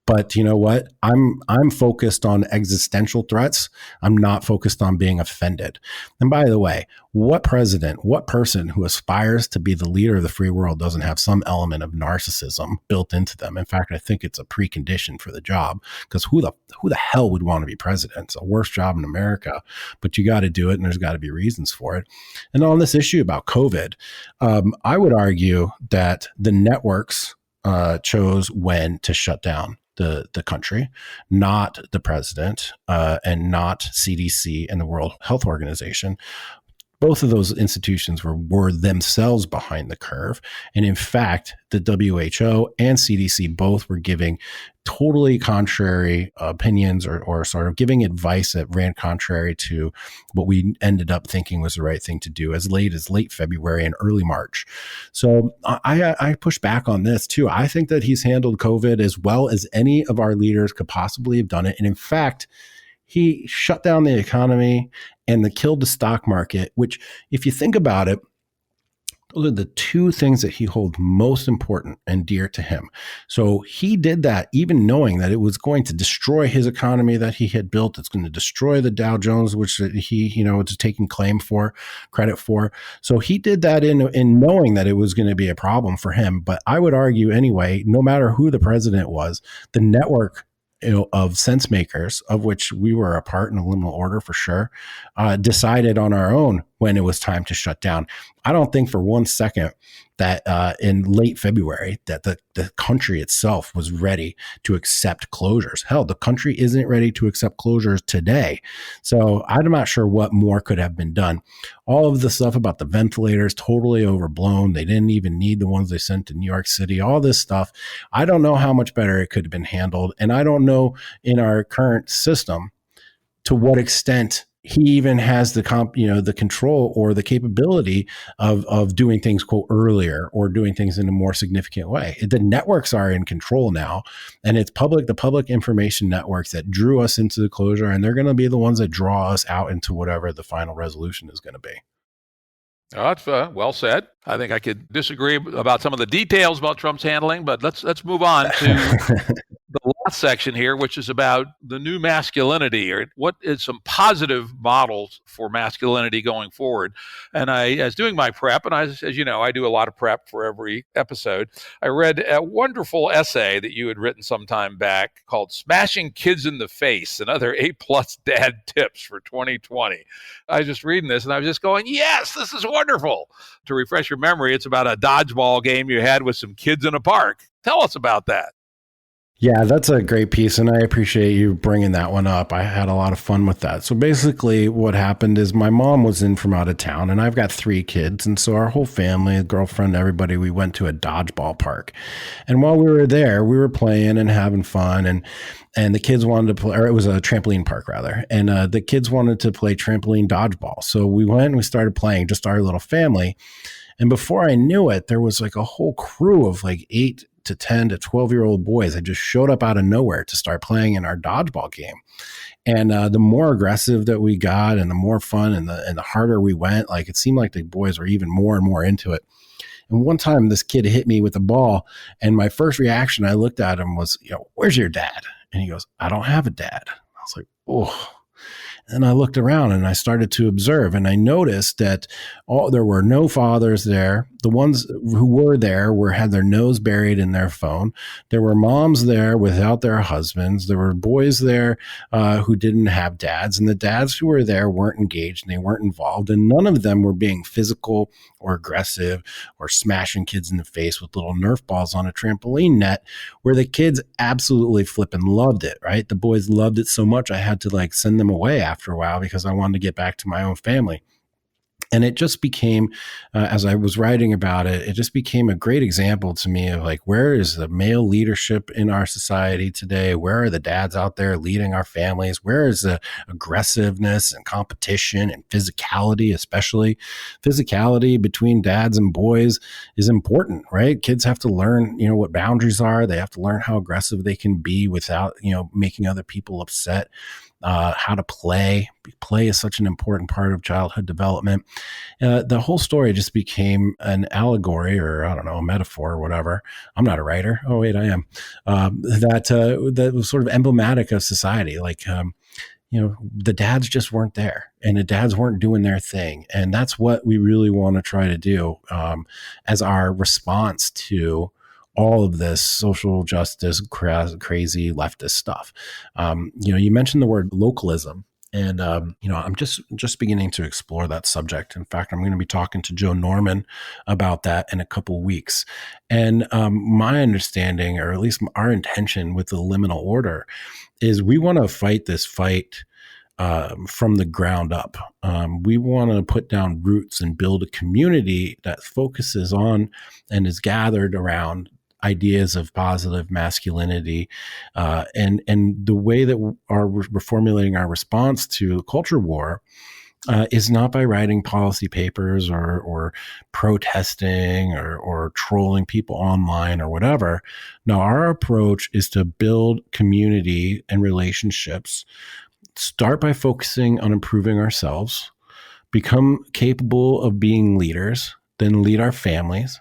But you know what? I'm focused on existential threats. I'm not focused on being offended. And by the way, what president, what person who aspires to be the leader of the free world doesn't have some element of narcissism built into them? In fact, I think it's a precondition for the job, because who the hell would want to be president? It's the worst job in America, but you got to do it, and there's got to be reasons for it. And on this issue about COVID, I would argue that the networks chose when to shut down the country, not the president, and not CDC and the World Health Organization. Both of those institutions were themselves behind the curve. And in fact, the WHO and CDC both were giving totally contrary opinions, or sort of giving advice that ran contrary to what we ended up thinking was the right thing to do as late February and early March. So I push back on this too. I think that he's handled COVID as well as any of our leaders could possibly have done it. And in fact, he shut down the economy and killed the stock market, which, if you think about it, those are the two things that he holds most important and dear to him. So he did that even knowing that it was going to destroy his economy that he had built. It's going to destroy the Dow Jones, which he, was taking credit for. So he did that in knowing that it was going to be a problem for him. But I would argue anyway, no matter who the president was, the network of sense makers, of which we were a part in the Liminal Order for sure, decided on our own when it was time to shut down. I don't think for one second that in late February that the country itself was ready to accept closures. Hell, the country isn't ready to accept closures today. So I'm not sure what more could have been done. All of the stuff about the ventilators, totally overblown. They didn't even need the ones they sent to New York City. All this stuff, I don't know how much better it could have been handled. And I don't know in our current system to what extent he even has the control or the capability of doing things, quote, earlier, or doing things in a more significant way. The networks are in control now, and it's the public information networks that drew us into the closure, and they're going to be the ones that draw us out into whatever the final resolution is going to be. That's well said. I think I could disagree about some of the details about Trump's handling, but let's move on to the last section here, which is about the new masculinity, or what is some positive models for masculinity going forward. And I was doing my prep, and as you know, I do a lot of prep for every episode. I read a wonderful essay that you had written some time back called "Smashing Kids in the Face and Other A+ Dad Tips for 2020." I was just reading this, and I was just going, yes, this is wonderful. To refresh your memory, it's about a dodgeball game you had with some kids in a park. Tell us about that. Yeah, that's a great piece, and I appreciate you bringing that one up. I had a lot of fun with that. So basically what happened is my mom was in from out of town, and I've got 3 kids, and so our whole family, girlfriend, everybody, we went to a dodgeball park. And while we were there, we were playing and having fun, and the kids wanted to play, or it was a trampoline park rather, and the kids wanted to play trampoline dodgeball. So we went and we started playing, just our little family. And before I knew it, there was like a whole crew of like 8 to 10 to 12-year-old boys that just showed up out of nowhere to start playing in our dodgeball game. And the more aggressive that we got, and the more fun, and the harder we went, like it seemed like the boys were even more and more into it. And one time this kid hit me with a ball, and my first reaction, I looked at him, was, "Where's your dad?" And he goes, "I don't have a dad." I was like, oh. And I looked around and I started to observe, and I noticed that there were no fathers there. The ones who were there had their nose buried in their phone. There were moms there without their husbands. There were boys there who didn't have dads, and the dads who were there weren't engaged and they weren't involved. And none of them were being physical or aggressive or smashing kids in the face with little Nerf balls on a trampoline net, where the kids absolutely flipping loved it, right? The boys loved it so much I had to send them away after a while because I wanted to get back to my own family. And it just became, as I was writing about it, it just became a great example to me of like, where is the male leadership in our society today? Where are the dads out there leading our families? Where is the aggressiveness and competition and physicality, especially physicality between dads and boys is important, right? Kids have to learn, what boundaries are. They have to learn how aggressive they can be without, making other people upset. How to play. Play is such an important part of childhood development. The whole story just became an allegory, or I don't know, a metaphor or whatever. I'm not a writer. Oh, wait, I am. That was sort of emblematic of society. Like, the dads just weren't there, and the dads weren't doing their thing. And that's what we really want to try to do as our response to all of this social justice, crazy leftist stuff. You mentioned the word localism, and I'm just beginning to explore that subject. In fact, I'm going to be talking to Joe Norman about that in a couple weeks. And my understanding, or at least our intention with the Liminal Order, is we want to fight this fight from the ground up. We want to put down roots and build a community that focuses on and is gathered around ideas of positive masculinity, and the way that we're formulating our response to culture war is not by writing policy papers or protesting or trolling people online or whatever. No, our approach is to build community and relationships. Start by focusing on improving ourselves, become capable of being leaders, then lead our families.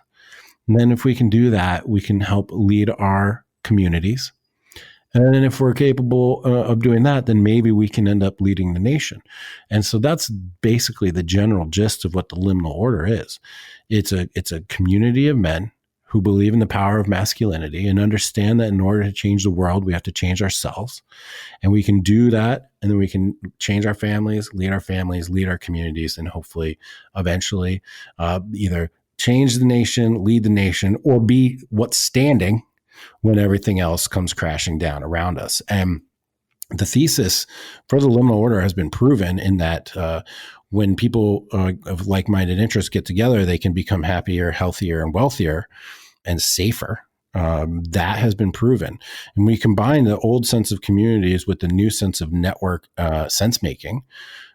And then if we can do that, we can help lead our communities. And then if we're capable of doing that, then maybe we can end up leading the nation. And so that's basically the general gist of what the Liminal Order is. It's a community of men who believe in the power of masculinity and understand that in order to change the world, we have to change ourselves. And we can do that, and then we can change our families, lead our communities, and hopefully eventually either change the nation, lead the nation, or be what's standing when everything else comes crashing down around us. And the thesis for the Liminal Order has been proven in that when people of like-minded interests get together, they can become happier, healthier, and wealthier and safer. That has been proven. And we combine the old sense of communities with the new sense of network sense-making.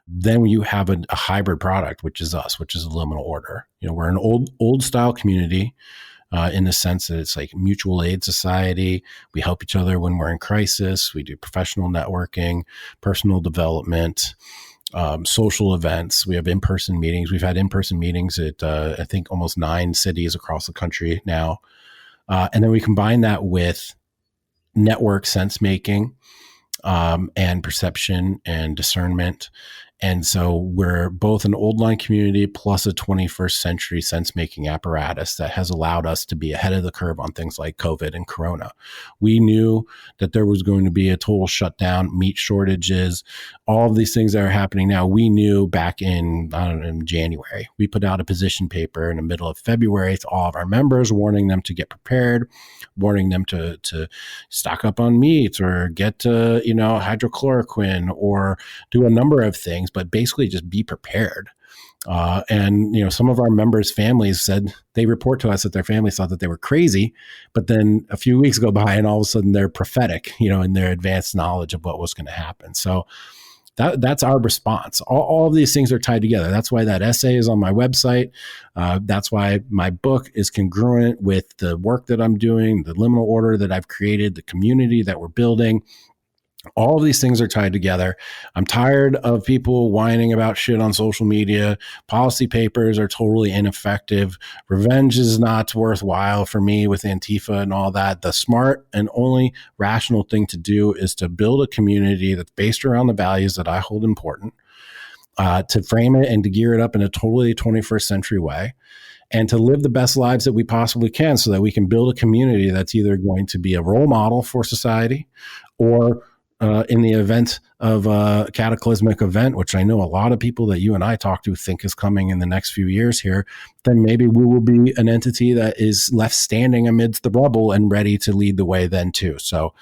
Then you have a hybrid product, which is us, which is the Liminal Order. We're an old style community in the sense that it's like mutual aid society. We help each other when we're in crisis. We do professional networking, personal development, social events. We have in-person meetings. We've had in-person meetings at, I think, almost 9 cities across the country now. And then we combine that with network sense-making and perception and discernment. And so we're both an old line community plus a 21st century sense-making apparatus that has allowed us to be ahead of the curve on things like COVID and Corona. We knew that there was going to be a total shutdown, meat shortages, all of these things that are happening now. We knew back in January. We put out a position paper in the middle of February to all of our members, warning them to get prepared, warning them to stock up on meat or get hydrochloroquine or do a number of things, but basically just be prepared. And some of our members' families said they report to us that their families thought that they were crazy, but then a few weeks go by and all of a sudden they're prophetic, in their advanced knowledge of what was going to happen. So that's our response. All of these things are tied together. That's why that essay is on my website. That's why my book is congruent with the work that I'm doing, the Liminal Order that I've created, the community that we're building. All of these things are tied together. I'm tired of people whining about shit on social media. Policy papers are totally ineffective. Revenge is not worthwhile for me with Antifa and all that. The smart and only rational thing to do is to build a community that's based around the values that I hold important, to frame it and to gear it up in a totally 21st century way, and to live the best lives that we possibly can so that we can build a community that's either going to be a role model for society or in the event of a cataclysmic event, which I know a lot of people that you and I talk to think is coming in the next few years here, then maybe we will be an entity that is left standing amidst the rubble and ready to lead the way then too. So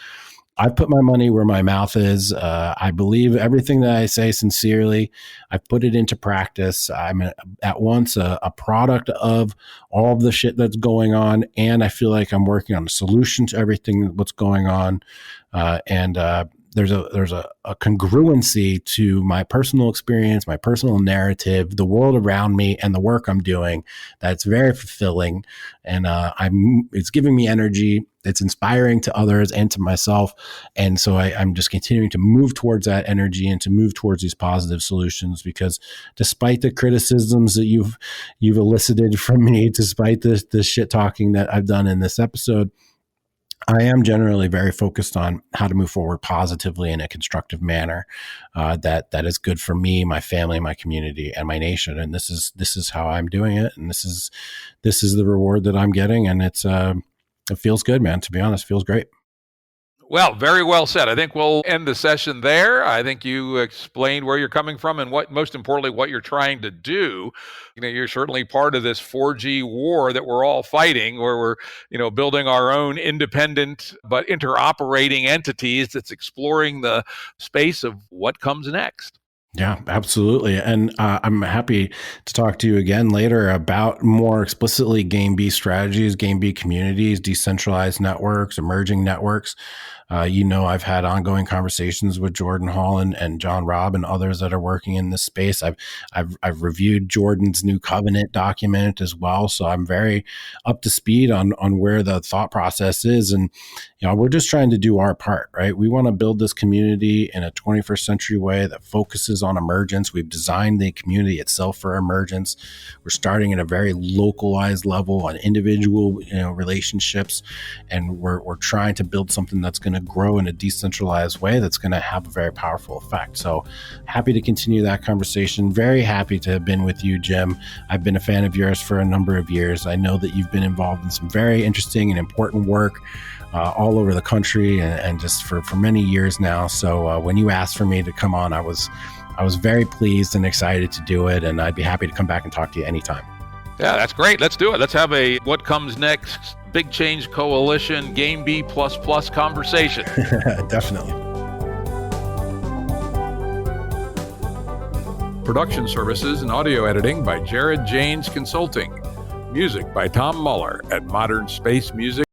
I've put my money where my mouth is. I believe everything that I say sincerely. I've put it into practice. I'm at once a product of all of the shit that's going on, and I feel like I'm working on a solution to everything what's going on. There's a congruency to my personal experience, my personal narrative, the world around me, and the work I'm doing that's very fulfilling. And it's giving me energy. It's inspiring to others and to myself. And so I'm just continuing to move towards that energy and to move towards these positive solutions, because despite the criticisms that you've elicited from me, despite the shit talking that I've done in this episode, I am generally very focused on how to move forward positively in a constructive manner that is good for me, my family, my community, and my nation. And this is how I'm doing it, and this is the reward that I'm getting, and it feels good, man. To be honest, feels great. Well, very well said. I think we'll end the session there. I think you explained where you're coming from and most importantly, what you're trying to do. You're certainly part of this 4G war that we're all fighting, where we're, building our own independent but interoperating entities that's exploring the space of what comes next. Yeah, absolutely. And I'm happy to talk to you again later about more explicitly Gameb strategies, Gameb communities, decentralized networks, emerging networks. I've had ongoing conversations with Jordan Hall and John Robb and others that are working in this space. I've reviewed Jordan's new covenant document as well, so I'm very up to speed on where the thought process is. And we're just trying to do our part, right? We want to build this community in a 21st century way that focuses on emergence. We've designed the community itself for emergence. We're starting at a very localized level on individual relationships, and we're trying to build something that's going to grow in a decentralized way that's going to have a very powerful effect. So happy to continue that conversation. Very happy to have been with you, Jim. I've been a fan of yours for a number of years. I know that you've been involved in some very interesting and important work all over the country and just for many years now. So when you asked for me to come on, I was very pleased and excited to do it, and I'd be happy to come back and talk to you anytime. Yeah, that's great. Let's do it. Let's have a what comes next Big Change Coalition Gameb++ conversation. Definitely. Production services and audio editing by Jared Janes Consulting. Music by Tom Muller at Modern Space Music.